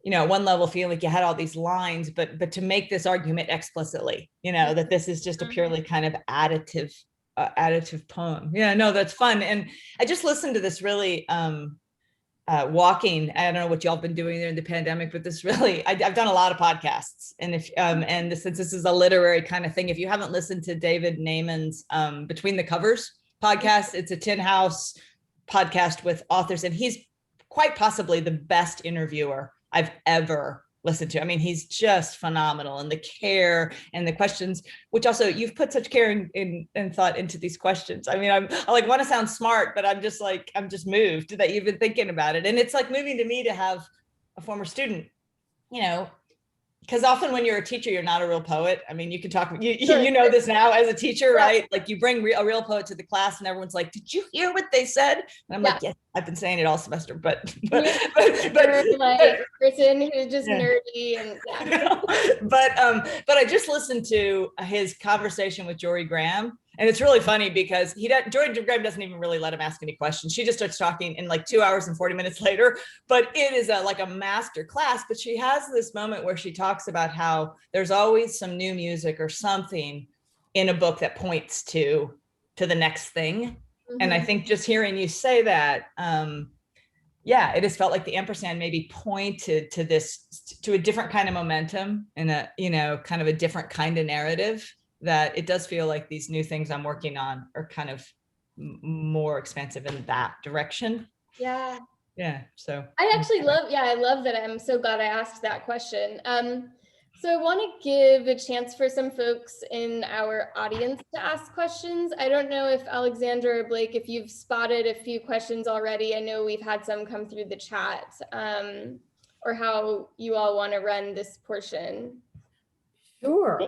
you know, at one level feel like you had all these lines, but to make this argument explicitly, you know, that this is just a purely kind of additive poem. Yeah, no, that's fun. And I just listened to this really walking. I don't know what y'all been doing there in the pandemic, but this really, I've done a lot of podcasts, and if since this is a literary kind of thing, if you haven't listened to David Naiman's Between the Covers podcast, it's a Tin House podcast with authors, and he's quite possibly the best interviewer I've ever listened to. I mean, he's just phenomenal, and the care and the questions, which also you've put such care and thought into these questions. I mean, I like want to sound smart, but I'm just moved that you've been thinking about it. And it's like moving to me to have a former student, you know, because often when you're a teacher, you're not a real poet. I mean, you can talk, you know this now as a teacher, right? Like you bring a real poet to the class and everyone's like, did you hear what they said? And I'm like, yes, I've been saying it all semester, but like person who's just nerdy and but I just listened to his conversation with Jory Graham. And it's really funny because Jory Graham doesn't even really let him ask any questions. She just starts talking in like 2 hours and 40 minutes later, but it is like a master class. But she has this moment where she talks about how there's always some new music or something in a book that points to the next thing. Mm-hmm. And I think just hearing you say that, yeah, it has felt like the ampersand maybe pointed to this, to a different kind of momentum and a, you know, kind of a different kind of narrative, that it does feel like these new things I'm working on are kind of more expansive in that direction. Yeah. Yeah. So I actually love, yeah, I love that. I'm so glad I asked that question. So I want to give a chance for some folks in our audience to ask questions. I don't know if Alexandra or Blake, if you've spotted a few questions already. I know we've had some come through the chat, or how you all want to run this portion. Sure.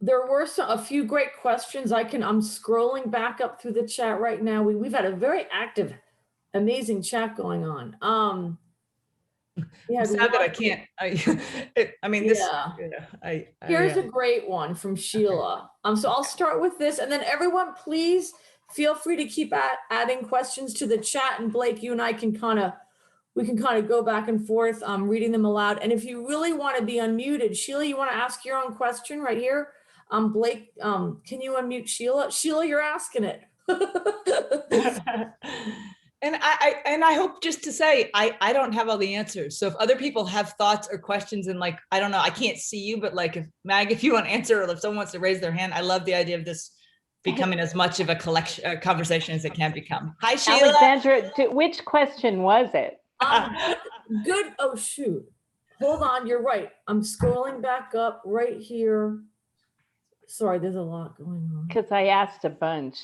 There were a few great questions. I'm scrolling back up through the chat right now. We've had a very active, amazing chat going on. I'm sad that I can't. I mean, this. Yeah. Here's a great one from Sheila. So I'll start with this, and then everyone, please feel free to keep adding questions to the chat. And Blake, you and I can we can go back and forth, reading them aloud. And if you really want to be unmuted, Sheila, you want to ask your own question right here? Blake, can you unmute Sheila? Sheila, you're asking it. And I hope just to say, I don't have all the answers. So if other people have thoughts or questions, and like, I don't know, I can't see you, but like if Mag, if you want to answer, or if someone wants to raise their hand, I love the idea of this becoming as much of a conversation as it can become. Hi, Sheila. Alexandra, which question was it? Good. Oh, shoot. Hold on. You're right. I'm scrolling back up right here. Sorry, there's a lot going on. Because I asked a bunch.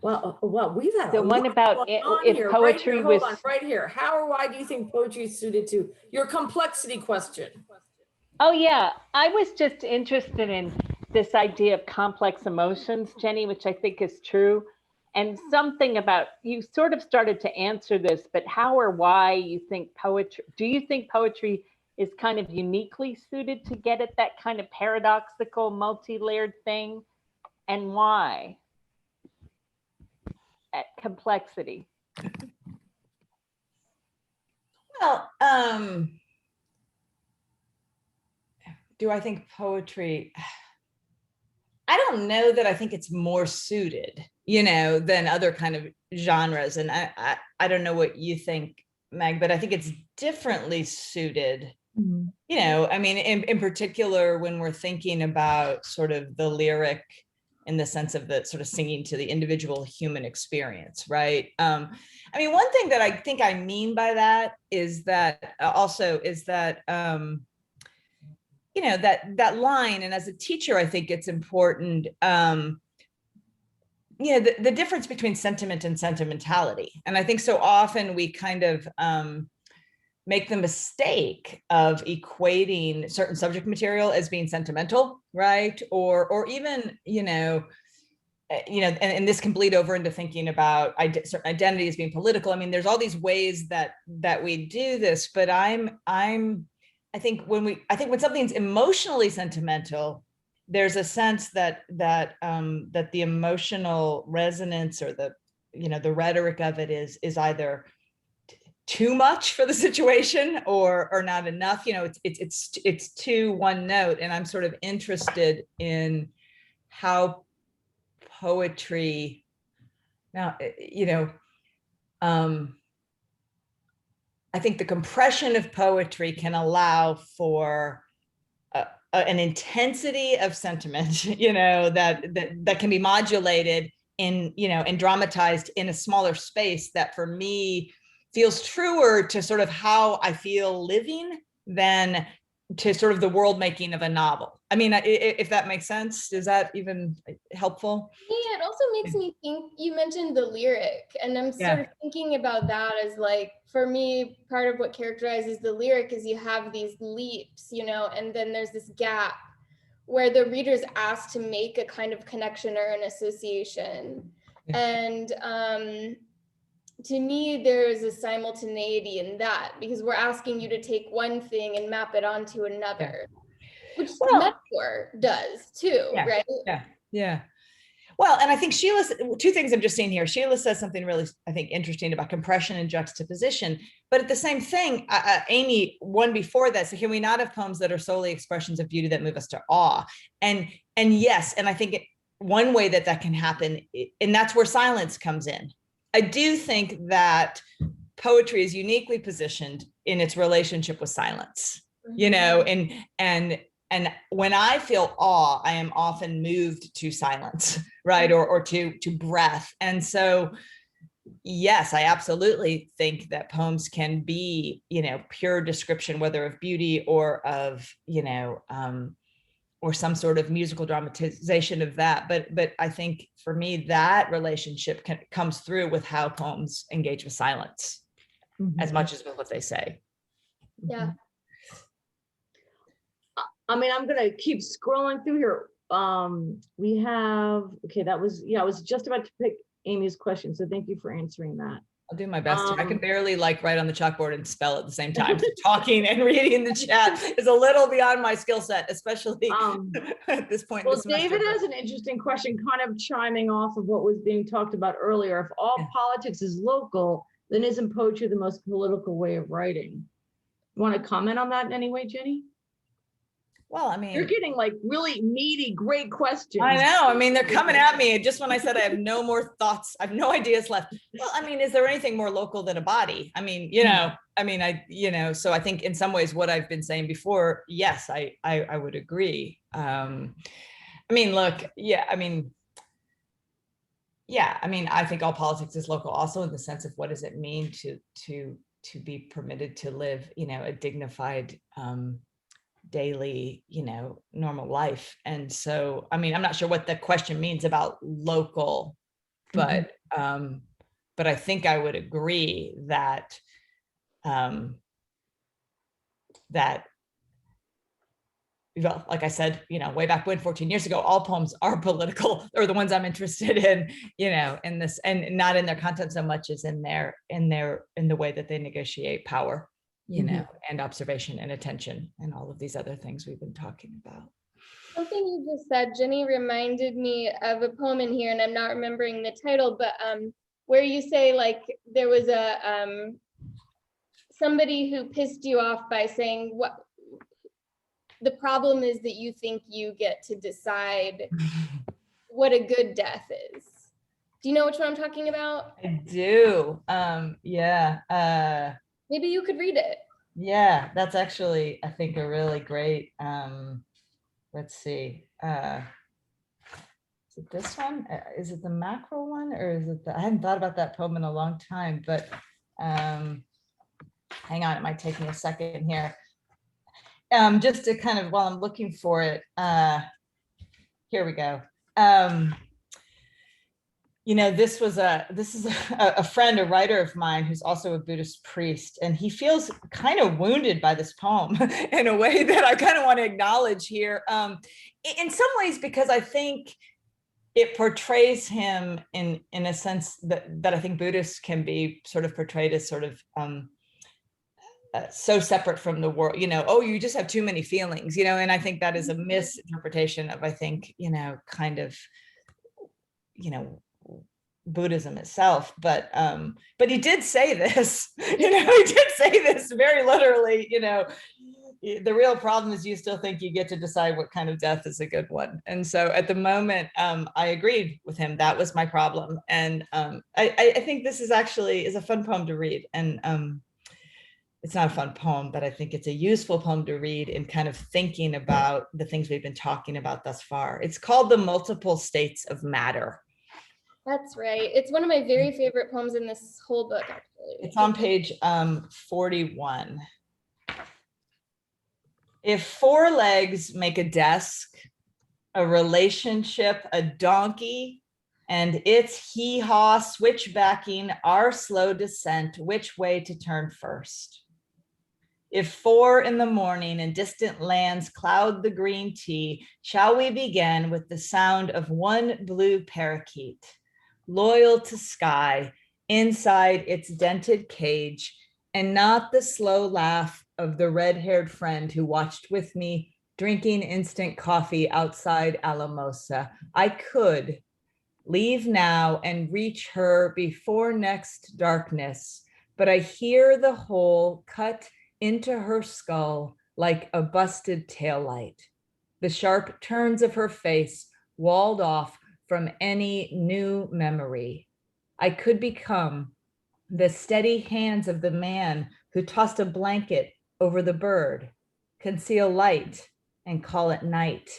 Well, we've had the one about if poetry was. Hold on, right here. How or why do you think poetry is suited to your complexity question? Oh, yeah. I was just interested in this idea of complex emotions, Jenny, which I think is true. And something about, you sort of started to answer this, but how or why you think poetry, do you think poetry is kind of uniquely suited to get at that kind of paradoxical, multi-layered thing? And why? At complexity. Well, do I think poetry, I don't know that I think it's more suited, you know, than other kind of genres. And I don't know what you think, Meg, but I think it's differently suited. Mm-hmm. You know, I mean, in particular, when we're thinking about sort of the lyric in the sense of the sort of singing to the individual human experience, right? I mean, one thing that I think I mean by that is that you know, that line, and as a teacher, I think it's important, you know, the difference between sentiment and sentimentality. And I think so often we kind of make the mistake of equating certain subject material as being sentimental, right? Or even, you know, and this can bleed over into thinking about certain identities being political. I mean, there's all these ways that we do this, but I think when something's emotionally sentimental, there's a sense that the emotional resonance or the rhetoric of it is either too much for the situation or not enough. You know, it's too one note. And I'm sort of interested in how poetry now, you know, I think the compression of poetry can allow for an intensity of sentiment, you know, that can be modulated in, you know, and dramatized in a smaller space that for me feels truer to sort of how I feel living than to sort of the world making of a novel. I mean, if that makes sense, is that even helpful? Yeah, it also makes me think, you mentioned the lyric, and I'm sort of thinking about that as like, for me, part of what characterizes the lyric is you have these leaps, you know, and then there's this gap where the reader's asked to make a kind of connection or an association. And to me, there's a simultaneity in that, because we're asking you to take one thing and map it onto another, which the metaphor does too, right? Yeah. Well, and I think Sheila, two things I'm just seeing here. Sheila says something really, I think, interesting about compression and juxtaposition. But at the same thing, Amy, one before that, so can we not have poems that are solely expressions of beauty that move us to awe? And yes, and I think one way that can happen, and that's where silence comes in. I do think that poetry is uniquely positioned in its relationship with silence, you know, and when I feel awe, I am often moved to silence, right? Or to breath. And so, yes, I absolutely think that poems can be, you know, pure description, whether of beauty or of, you know, or some sort of musical dramatization of that. But I think for me, that relationship comes through with how poems engage with silence as much as with what they say. Yeah. I mean, I'm gonna keep scrolling through here. We have, okay, that was, yeah, I was just about to pick Amy's question, so thank you for answering that. I'll do my best. I can barely like write on the chalkboard and spell at the same time. So talking and reading the chat is a little beyond my skill set, especially at this point. Well, David has an interesting question, kind of chiming off of what was being talked about earlier. If all politics is local, then isn't poetry the most political way of writing? You want to comment on that in any way, Jenny? Well, I mean, you're getting like really meaty, great questions. I know. I mean, they're coming at me. Just when I said I have no more thoughts, I have no ideas left. Well, I mean, is there anything more local than a body? I mean, you know, so I think in some ways what I've been saying before, yes, I would agree. I mean, look, I mean, I think all politics is local also in the sense of what does it mean to be permitted to live, you know, a dignified, daily, you know, normal life. And so, I mean, I'm not sure what the question means about local, but I think I would agree that that, well, like I said, you know, way back when 14 years ago, all poems are political, or the ones I'm interested in, you know, in this, and not in their content so much as in the way that they negotiate power, you know, and observation and attention and all of these other things we've been talking about. Something you just said, Jenny, reminded me of a poem in here, and I'm not remembering the title, but where you say like there was a somebody who pissed you off by saying what the problem is that you think you get to decide what a good death is. Do you know which one I'm talking about? I do. Yeah. Maybe you could read it. Yeah, that's actually, I think, a really great, let's see. Is it this one? Is it the mackerel one, or is it I hadn't thought about that poem in a long time, but hang on, it might take me a second here. Just to kind of, while I'm looking for it, here we go. You know, this is a friend, a writer of mine who's also a Buddhist priest, and he feels kind of wounded by this poem in a way that I kind of want to acknowledge here. In some ways, because I think it portrays him in a sense that I think Buddhists can be sort of portrayed as sort of so separate from the world, you know, oh, you just have too many feelings, you know, and I think that is a misinterpretation of, I think, you know, kind of, you know, Buddhism itself. But he did say this, you know, he did say this very literally, you know, the real problem is you still think you get to decide what kind of death is a good one. And so at the moment, I agreed with him. That was my problem. And I think this is a fun poem to read. And it's not a fun poem, but I think it's a useful poem to read in kind of thinking about the things we've been talking about thus far. It's called The Multiple States of Matter. That's right. It's one of my very favorite poems in this whole book, actually. It's on page 41. If 4 legs make a desk, a relationship, a donkey, and its hee-haw switchbacking our slow descent, which way to turn first? If 4 in the morning and distant lands cloud the green tea, shall we begin with the sound of one blue parakeet, loyal to sky, inside its dented cage, and not the slow laugh of the red-haired friend who watched with me drinking instant coffee outside Alamosa? I could leave now and reach her before next darkness, but I hear the hole cut into her skull like a busted taillight. The sharp turns of her face walled off from any new memory. I could become the steady hands of the man who tossed a blanket over the bird, conceal light and call it night.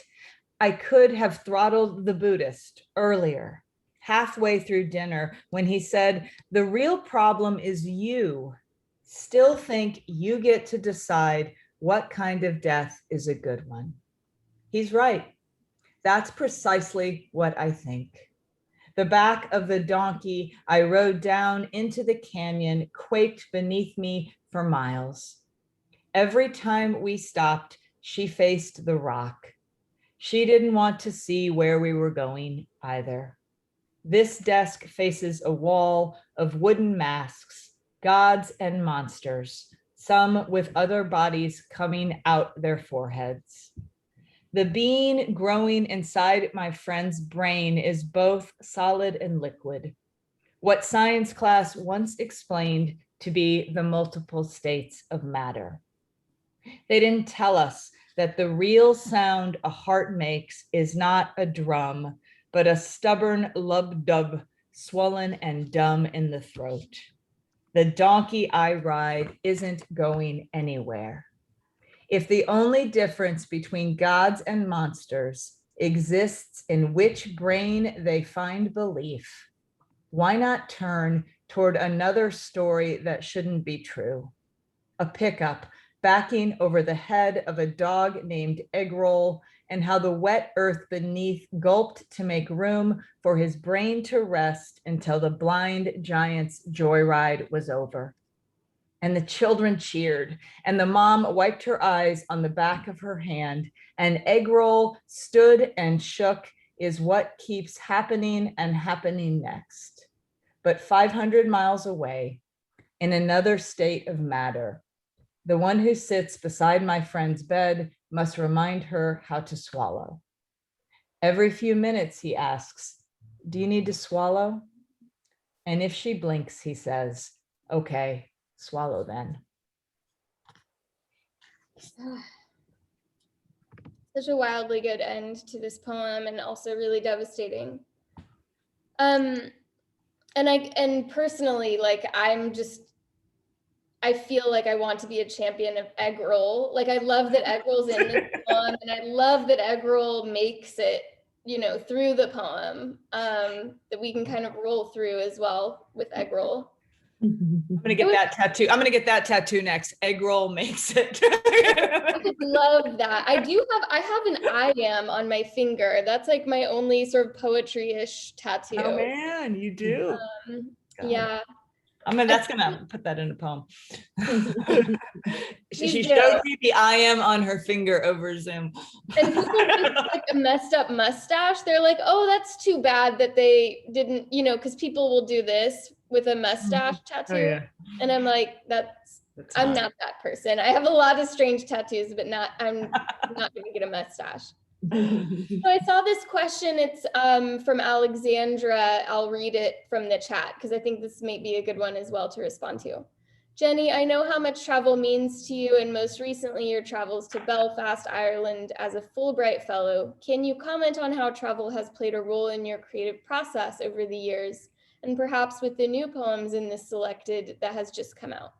I could have throttled the Buddhist earlier, halfway through dinner, when he said, the real problem is you still think you get to decide what kind of death is a good one. He's right. That's precisely what I think. The back of the donkey I rode down into the canyon quaked beneath me for miles. Every time we stopped, she faced the rock. She didn't want to see where we were going either. This desk faces a wall of wooden masks, gods and monsters, some with other bodies coming out their foreheads. The being growing inside my friend's brain is both solid and liquid, what science class once explained to be the multiple states of matter. They didn't tell us that the real sound a heart makes is not a drum, but a stubborn lub-dub, swollen and dumb in the throat. The donkey I ride isn't going anywhere. If the only difference between gods and monsters exists in which brain they find belief, why not turn toward another story that shouldn't be true? A pickup backing over the head of a dog named Eggroll, and how the wet earth beneath gulped to make room for his brain to rest until the blind giant's joyride was over. And the children cheered, and the mom wiped her eyes on the back of her hand, and Eggroll stood and shook is what keeps happening and happening next. But 500 miles away, in another state of matter, the one who sits beside my friend's bed must remind her how to swallow. Every few minutes, he asks, do you need to swallow? And if she blinks, he says, okay, swallow then. Such a wildly good end to this poem, and also really devastating. And personally, like, I feel like I want to be a champion of Eggroll. Like, I love that Eggroll's in this poem, and I love that Eggroll makes it, you know, through the poem, that we can kind of roll through as well with Eggroll. I'm gonna get that tattoo. I'm gonna get that tattoo next. Eggroll makes it. I would love that. I have an I am on my finger. That's like my only sort of poetry-ish tattoo. Oh man, you do. Yeah. That's gonna put that in a poem. She do. showed me the I am on her finger over Zoom. And people with like a messed up mustache, they're like, oh, that's too bad that they didn't, you know, because people will do this with a mustache tattoo. Oh, yeah. And I'm like, I'm not that person. I have a lot of strange tattoos, but I'm not gonna get a mustache. So I saw this question. It's from Alexandra. I'll read it from the chat because I think this may be a good one as well to respond to. Jenny, I know how much travel means to you, and most recently your travels to Belfast, Ireland as a Fulbright Fellow. Can you comment on how travel has played a role in your creative process over the years, and perhaps with the new poems in this selected that has just come out?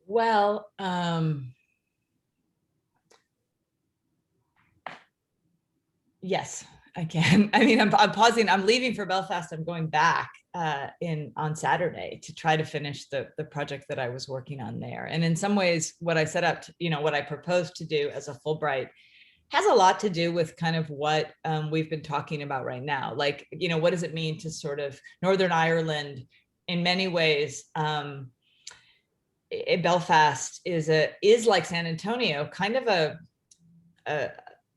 Well, yes, I can. I mean, I'm pausing. I'm leaving for Belfast. I'm going back on Saturday to try to finish the project that I was working on there. And in some ways, what I set up, what I proposed to do as a Fulbright has a lot to do with kind of what we've been talking about right now. Like, what does it mean to sort of Northern Ireland? In many ways, Belfast is like San Antonio, kind of a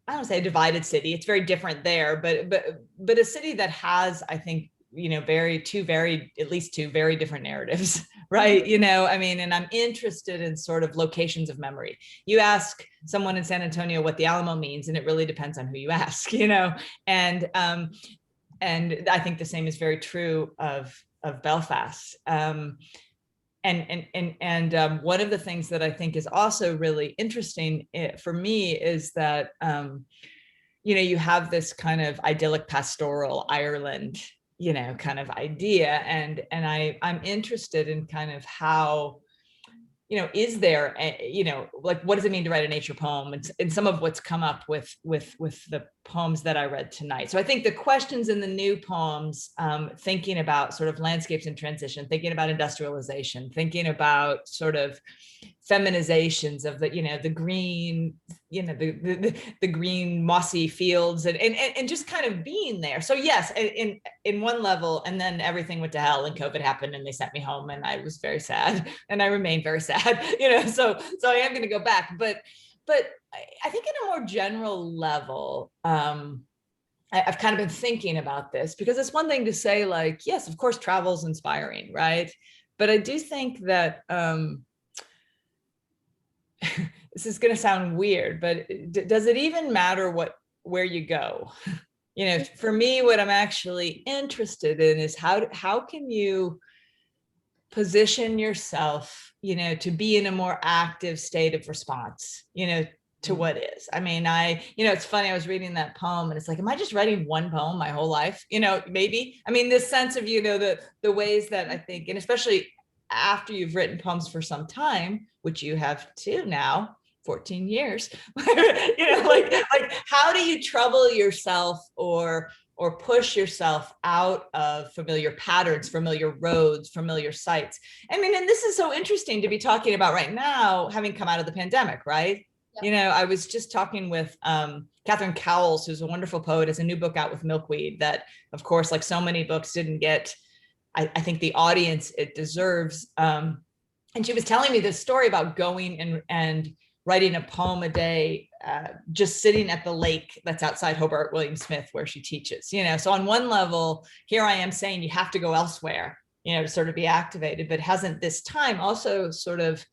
I don't say a divided city. It's very different there, but a city that has, I think, at least two very different narratives, right? I mean, and I'm interested in sort of locations of memory. You ask someone in San Antonio what the Alamo means, and it really depends on who you ask, and I think the same is very true of Belfast. And one of the things that I think is also really interesting for me is that you know, you have this kind of idyllic pastoral Ireland, you know, kind of idea. And I'm interested in kind of how, you know, is there, you know, like, what does it mean to write a nature poem? And some of what's come up with the poems that I read tonight. So I think the questions in the new poems, thinking about sort of landscapes in transition, thinking about industrialization, thinking about sort of feminizations of the, you know, the green, you know, the green mossy fields and just kind of being there. So yes, in one level, and then everything went to hell and COVID happened and they sent me home and I was very sad and I remain very sad, you know, so I am going to go back, but I think in a more general level, I've kind of been thinking about this, because it's one thing to say, like, yes, of course, travel's inspiring, right? But I do think that this is going to sound weird, but does it even matter where you go? You know, for me, what I'm actually interested in is how can you position yourself, you know, to be in a more active state of response, you know, to what is. I mean, you know, it's funny, I was reading that poem and it's like, am I just writing one poem my whole life? You know, maybe, I mean, this sense of, you know, the ways that I think, and especially after you've written poems for some time, which you have too now, 14 years, you know, like how do you trouble yourself or push yourself out of familiar patterns, familiar roads, familiar sites? I mean, and this is so interesting to be talking about right now, having come out of the pandemic, right? You know, I was just talking with Catherine Cowles, who's a wonderful poet, has a new book out with Milkweed that, of course, like so many books, didn't get, I think, the audience it deserves. And she was telling me this story about going and writing a poem a day, just sitting at the lake that's outside Hobart William Smith, where she teaches, you know. So on one level, here I am saying you have to go elsewhere, you know, to sort of be activated, but hasn't this time also sort of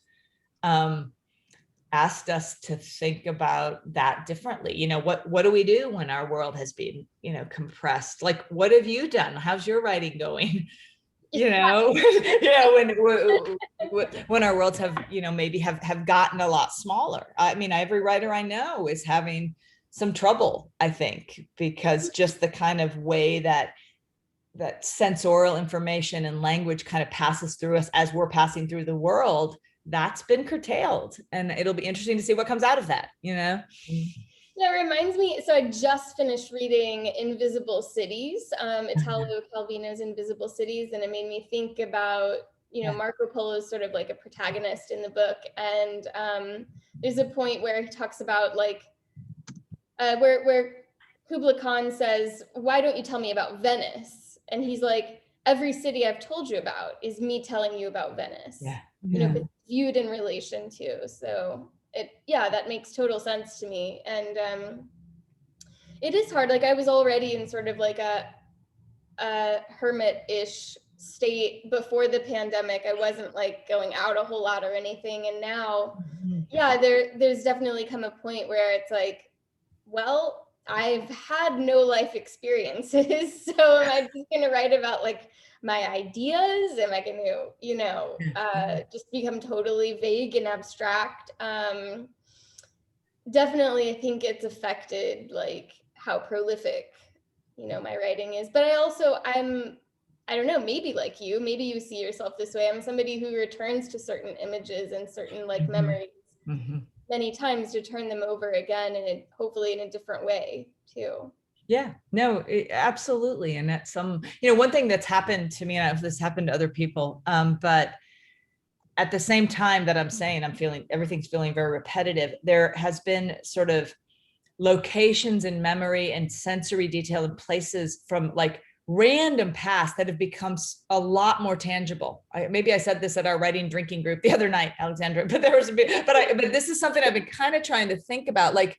asked us to think about that differently? You know, what do we do when our world has been, you know, compressed? Like, what have you done? How's your writing going? You know, yeah, when our worlds have, you know, maybe have gotten a lot smaller. I mean, every writer I know is having some trouble, I think, because just the kind of way that sensorial information and language kind of passes through us as we're passing through the world, that's been curtailed. And it'll be interesting to see what comes out of that, you know? Yeah, it reminds me, so I just finished reading Invisible Cities, Italo Calvino's Invisible Cities, and it made me think about, you know, Marco Polo is sort of like a protagonist in the book, and there's a point where he talks about like, where Kubla Khan says, why don't you tell me about Venice? And he's like, every city I've told you about is me telling you about Venice, you know, but viewed in relation to, so that makes total sense to me. And it is hard. Like, I was already in sort of like a hermit-ish state before the pandemic. I wasn't like going out a whole lot or anything. And now, there's definitely come a point where it's like, well, I've had no life experiences. So am I just going to write about like my ideas? Am I going to, you know, just become totally vague and abstract? Definitely, I think it's affected like how prolific, you know, my writing is. But I don't know, maybe like you, maybe you see yourself this way. I'm somebody who returns to certain images and certain like memories many times to turn them over again, and hopefully in a different way too. Yeah, no, absolutely. And that's you know, one thing that's happened to me, and I don't know if this happened to other people, but at the same time that I'm saying, everything's feeling very repetitive, there has been sort of locations in memory and sensory detail in places from like random past that have become a lot more tangible. Maybe I said this at our writing drinking group the other night, Alexandra, but but this is something I've been kind of trying to think about, like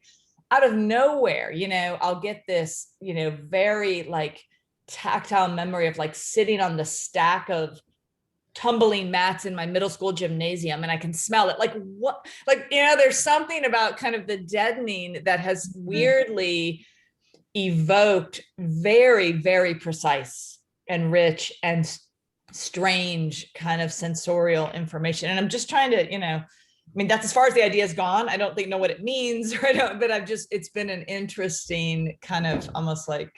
out of nowhere, you know, I'll get this, you know, very like tactile memory of like sitting on the stack of tumbling mats in my middle school gymnasium, and I can smell it. Like what, like, you know, there's something about kind of the deadening that has weirdly evoked very, very precise and rich and strange kind of sensorial information. And I'm just trying to, you know, mean, that's as far as the idea's gone. I don't know what it means, or but it's been an interesting kind of almost like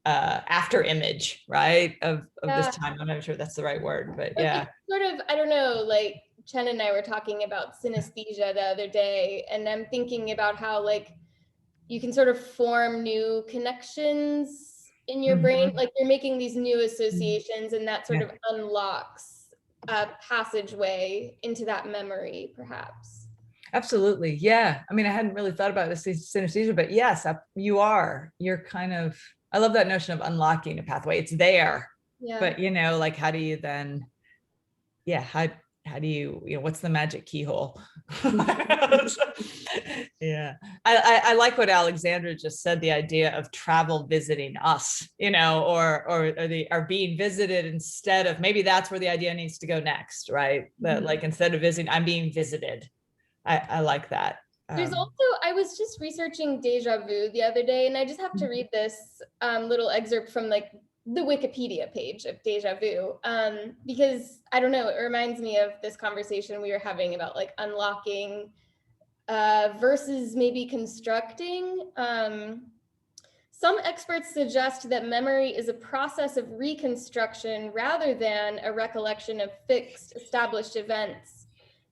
after image, right? Of this time. I'm not sure that's the right word, but yeah. Sort of, I don't know, like Chen and I were talking about synesthesia the other day, and I'm thinking about how like you can sort of form new connections in your brain, like you're making these new associations, and that sort of unlocks a passageway into that memory, perhaps. Absolutely. Yeah. I mean, I hadn't really thought about this synesthesia, but yes, you're kind of, I love that notion of unlocking a pathway. It's there, but like, how do you then, how do you, what's the magic keyhole? Yeah. I like what Alexandra just said, the idea of travel visiting us, or being visited instead of, maybe that's where the idea needs to go next, right? That like, instead of visiting, I'm being visited. I like that. There's also, I was just researching déjà vu the other day, and I just have to read this little excerpt from like the Wikipedia page of déjà vu, because I don't know, it reminds me of this conversation we were having about like unlocking versus maybe constructing. Some experts suggest that memory is a process of reconstruction rather than a recollection of fixed, established events.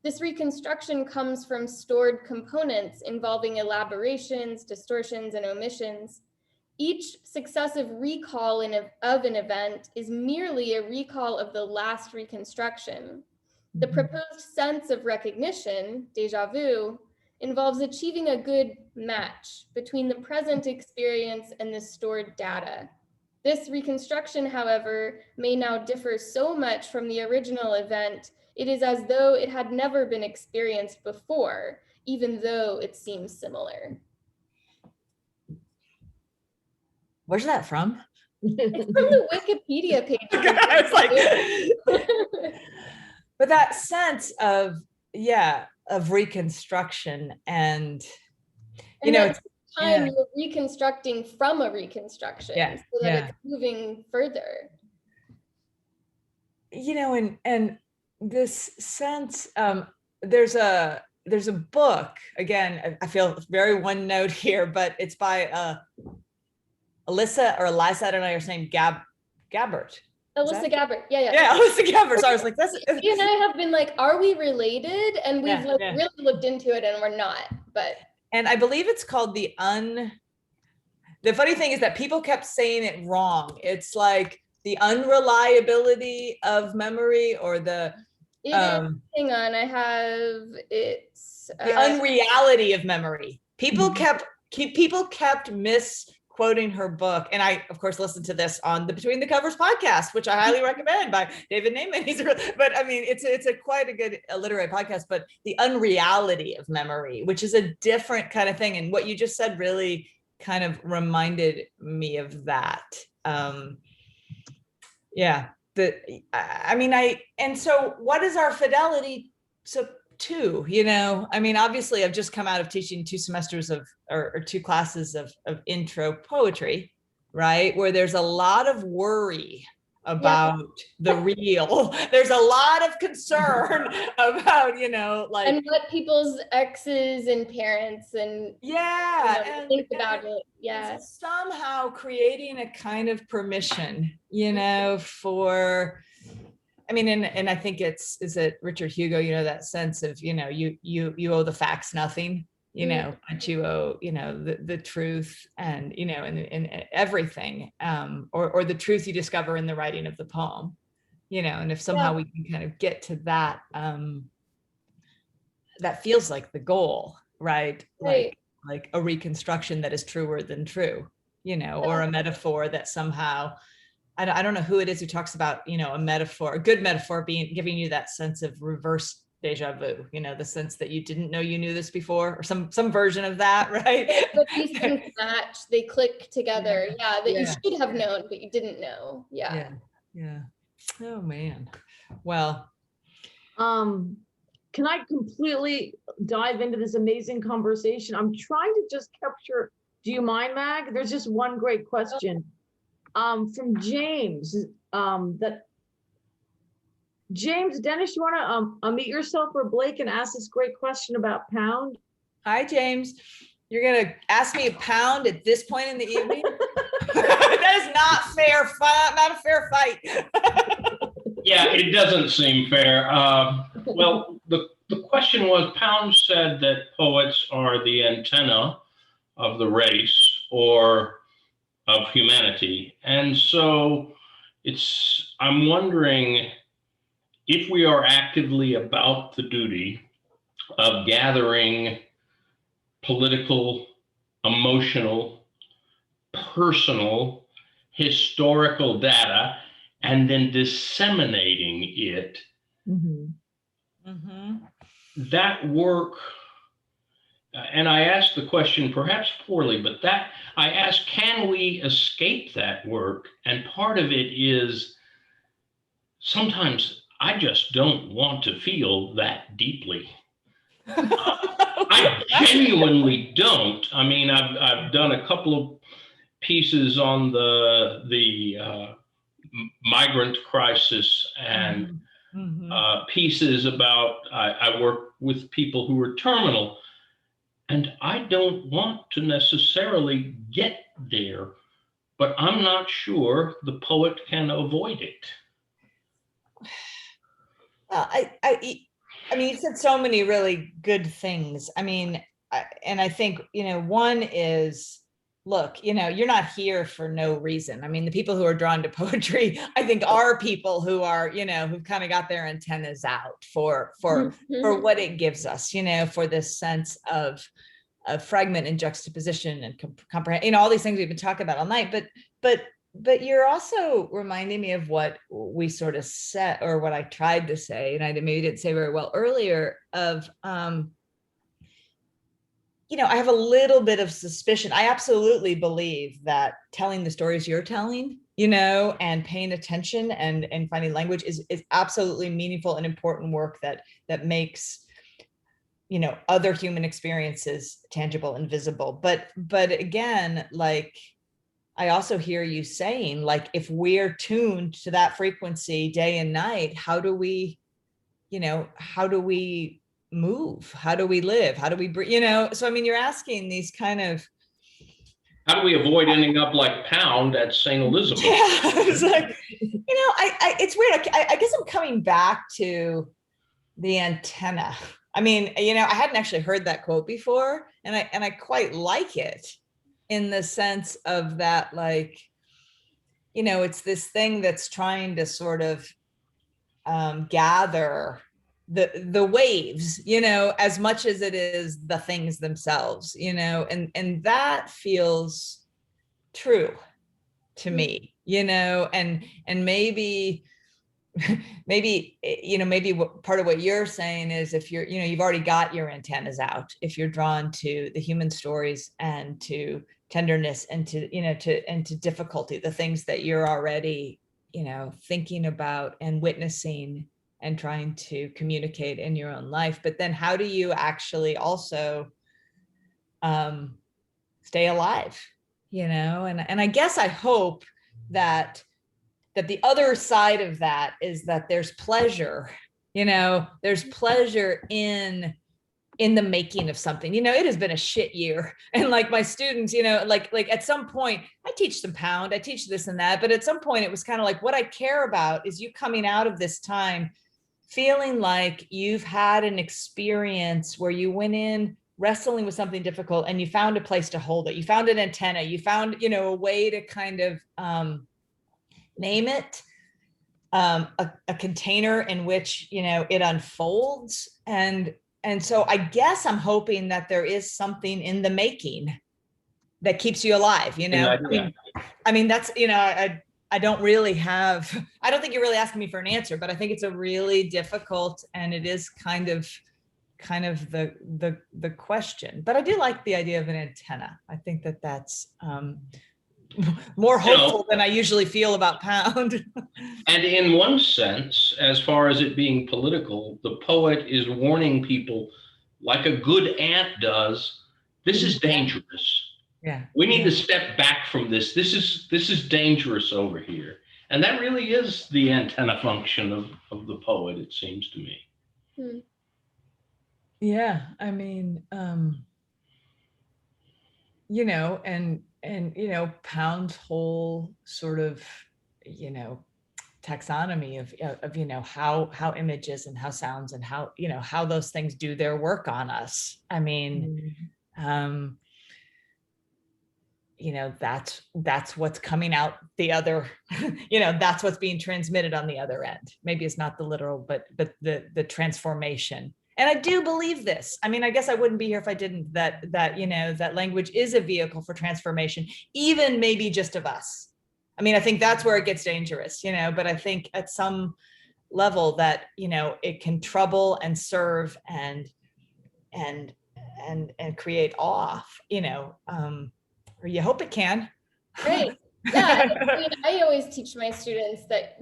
This reconstruction comes from stored components involving elaborations, distortions, and omissions. Each successive recall of an event is merely a recall of the last reconstruction. The proposed sense of recognition, déjà vu, involves achieving a good match between the present experience and the stored data. This reconstruction, however, may now differ so much from the original event, it is as though it had never been experienced before, even though it seems similar. Where's that from? It's from the Wikipedia page. It's like, but that sense of, of reconstruction and it's time you're reconstructing from a reconstruction, so that it's moving further. And this sense, there's a book, again, I feel very one note here, but it's by Eliza, I don't know your name, Gabbert. Alyssa Gabbert, yeah. Yeah, Alyssa Gabbert. So I was like, He and I have been like, are we related? And we've really looked into it, and we're not. And I believe it's called the funny thing is that people kept saying it wrong. It's like the unreliability of memory, or the hang on, I have it's the unreality of memory. People kept misquoting her book, and I of course listened to this on the Between the Covers podcast, which I highly recommend, by David Naiman. But I mean, it's quite a good literary podcast. But the unreality of memory, which is a different kind of thing, and what you just said really kind of reminded me of that. And so what is our fidelity to, I mean, obviously I've just come out of teaching 2 semesters of, or 2 classes of intro poetry, right? Where there's a lot of worry about the real. There's a lot of concern about, like, and what people's exes and parents and think about it. So somehow creating a kind of permission, for, I mean, and I think is it Richard Hugo, that sense of, you owe the facts nothing, but you owe, the truth and, and everything, or the truth you discover in the writing of the poem, and if somehow we can kind of get to that, that feels like the goal, right? Like a reconstruction that is truer than true, or a metaphor that somehow, I don't know who it is who talks about, a metaphor, a good metaphor giving you that sense of reverse déjà vu, the sense that you didn't know you knew this before, or some version of that, right? But these things match, they click together. You should have known, but you didn't know. Yeah. Oh man. Well, can I completely dive into this amazing conversation? I'm trying to just capture, do you mind, Mag? There's just one great question. From James, that James, Dennis, you want to unmute yourself for Blake and ask this great question about pound? Hi, James. You're going to ask me a pound at this point in the evening? That is not fair. Not a fair fight. Yeah, it doesn't seem fair. Well, the question was, Pound said that poets are the antenna of the race or of humanity. And so I'm wondering if we are actively about the duty of gathering political, emotional, personal, historical data and then disseminating it. That work, and I asked the question perhaps poorly, but that I asked, can we escape that work? And part of it is sometimes I just don't want to feel that deeply. I genuinely don't. I mean, I've done a couple of pieces on the migrant crisis and pieces about, I work with people who are terminal, and I don't want to necessarily get there, but I'm not sure the poet can avoid it. Well, I mean, you said so many really good things. I mean, and I think, one is, look, you're not here for no reason. I mean, the people who are drawn to poetry, I think, are people who are, who've kind of got their antennas out for what it gives us, for this sense of fragment and juxtaposition and comprehend, all these things we've been talking about all night. But you're also reminding me of what we sort of said, or what I tried to say, and I maybe didn't say very well earlier, of, I have a little bit of suspicion. I absolutely believe that telling the stories you're telling, and paying attention and finding language is absolutely meaningful and important work that makes, other human experiences tangible and visible. But again, like, I also hear you saying, like, if we're tuned to that frequency day and night, how do we move? How do we live? How do we breathe? So, I mean, you're asking these kind of, how do we avoid ending up like Pound at St. Elizabeth? Yeah, it's like, it's weird. I guess I'm coming back to the antenna. I mean, I hadn't actually heard that quote before, and I quite like it, in the sense of that, like, it's this thing that's trying to sort of gather the waves, as much as it is the things themselves, and that feels true to me, and maybe part of what you're saying is, if you're, you've already got your antennas out, if you're drawn to the human stories and to tenderness and to, to difficulty, the things that you're already, thinking about and witnessing and trying to communicate in your own life. But then how do you actually also stay alive, and I guess I hope that the other side of that is that there's pleasure, there's pleasure in the making of something. It has been a shit year, and like my students, like at some point I teach them Pound, I teach this and that, but at some point it was kind of like, what I care about is you coming out of this time feeling like you've had an experience where you went in wrestling with something difficult and you found a place to hold it. You found an antenna, you found, a way to kind of name it, a container in which, it unfolds. And so I guess I'm hoping that there is something in the making that keeps you alive, I mean, that's, I don't think you're really asking me for an answer, but I think it's a really difficult, and it is kind of the question. But I do like the idea of an antenna. I think that's more hopeful than I usually feel about Pound. And in one sense, as far as it being political, the poet is warning people, like a good aunt does, this is dangerous. Yeah. We need to step back from this. This is dangerous over here. And that really is the antenna function of the poet, it seems to me. Hmm. Yeah, I mean, you know, and you know, Pound's whole sort of, you know, taxonomy of you know how images and how sounds and how, you know, how those things do their work on us. I mean, you know, that's what's coming out the other, you know, that's what's being transmitted on the other end. Maybe it's not the literal, but the transformation. And I do believe this. I mean, I guess I wouldn't be here if I didn't, that you know, that language is a vehicle for transformation, even maybe just of us. I mean, I think that's where it gets dangerous, you know, but I think at some level that, you know, it can trouble and serve and create awe, you know, or you hope it can. Right. Yeah. I mean, I always teach my students that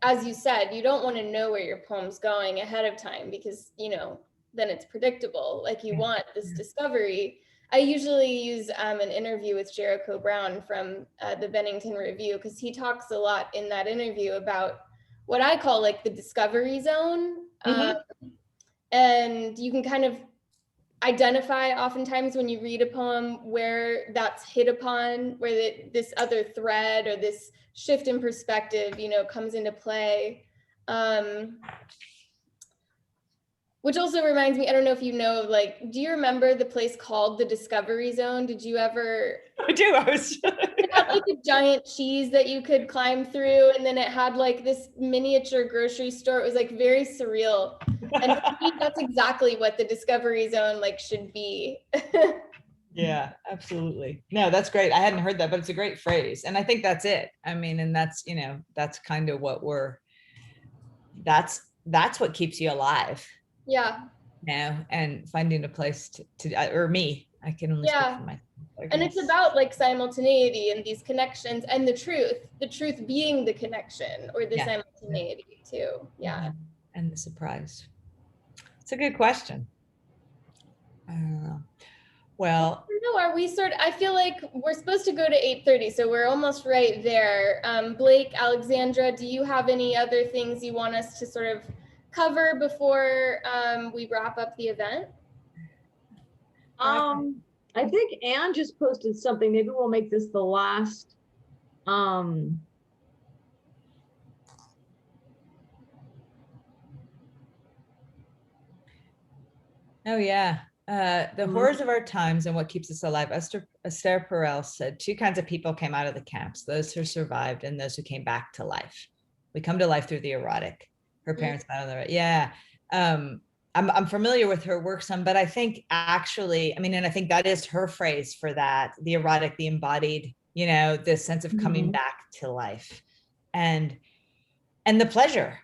as you said, you don't want to know where your poem's going ahead of time, because, you know, then it's predictable. Like, you want this discovery. I usually use an interview with Jericho Browne from the Bennington Review, because he talks a lot in that interview about what I call like the discovery zone. And you can kind of identify oftentimes when you read a poem where that's hit upon, where this other thread or this shift in perspective, you know, comes into play. Which also reminds me, I don't know if you know, like, do you remember the place called the Discovery Zone? Did you ever? I do. I was. It had like a giant cheese that you could climb through, and then it had like this miniature grocery store. It was like very surreal, and for me, that's exactly what the Discovery Zone like should be. Yeah, absolutely. No, that's great. I hadn't heard that, but it's a great phrase, and I think that's it. I mean, and that's, you know, that's kind of what that's what keeps you alive. Yeah. Now, and finding a place to or me, I can only speak for myself. And it's about like simultaneity and these connections and the truth being the connection or the simultaneity too. Yeah. And the surprise. It's a good question. I don't know. Well, no, are we I feel like we're supposed to go to 8:30, so we're almost right there. Blake, Alexandra, do you have any other things you want us to sort of cover before we wrap up the event? I think Anne just posted something. Maybe we'll make this the last. Oh yeah. The horrors of our times and what keeps us alive. Esther Perel said 2 kinds of people came out of the camps: those who survived and those who came back to life. We come to life through the erotic. Her parents found on the right. Yeah. I'm familiar with her work some, but I think actually, I mean, and I think that is her phrase for that, the erotic, the embodied, you know, this sense of coming back to life and the pleasure,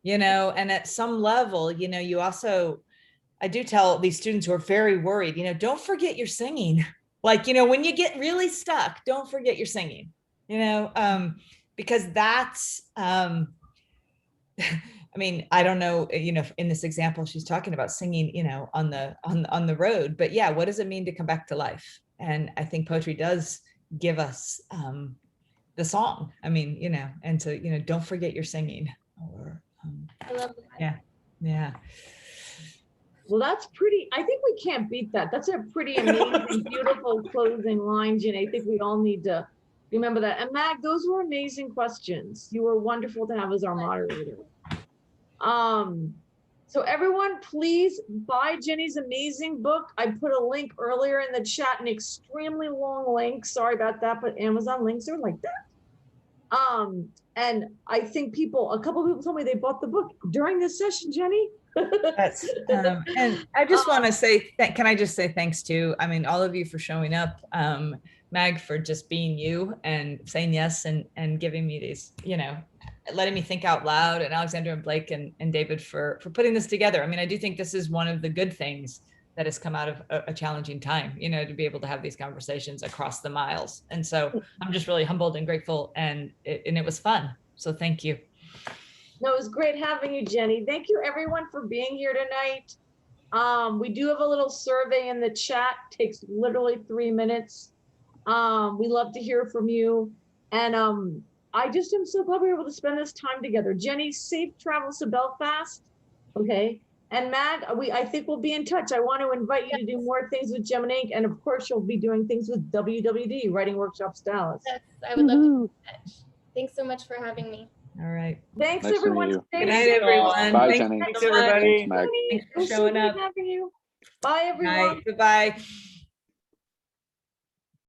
you know, and at some level, you know, you also, I do tell these students who are very worried, you know, don't forget your singing. Like, you know, when you get really stuck, don't forget your singing, you know, because that's, I mean, I don't know, you know, in this example, she's talking about singing, you know, on the road, but yeah, what does it mean to come back to life? And I think poetry does give us the song. I mean, you know, and so, you know, don't forget your singing. Or I love that. Yeah. Well, that's pretty, I think we can't beat that. That's a pretty amazing, beautiful closing line, Ginny. I think we all need to remember that. And Mag, those were amazing questions. You were wonderful to have as our moderator. So everyone, please buy Jenny's amazing book. I put a link earlier in the chat, an extremely long link. Sorry about that, but Amazon links are like that. And I think a couple of people told me they bought the book during this session, Jenny. That's, and I just want to say, can I just say thanks to, I mean, all of you for showing up, Mag, for just being you and saying yes and giving me these, you know, letting me think out loud, and Alexandra and Blake and David for putting this together. I mean, I do think this is one of the good things that has come out of a challenging time, you know, to be able to have these conversations across the miles. And so I'm just really humbled and grateful, and it was fun. So thank you. No, it was great having you, Jenny. Thank you everyone for being here tonight. We do have a little survey in the chat, takes literally 3 minutes. We love to hear from you. And I just am so glad we were able to spend this time together. Jenny, safe travels to Belfast. Okay. And Matt, I think we'll be in touch. I want to invite you to do more things with Gem and Ink. And of course, you'll be doing things with WWD, Writing Workshops Dallas. Yes, I would love to be in touch. Thanks so much for having me. All right. Thanks, Nice to meet everyone. you. Stay Good night, safe. everyone. Bye, Thanks Jenny. so Thanks, much. everybody. Thanks, Meg. Thanks It for was so showing great up. having you. Bye, everyone. Night. Bye-bye.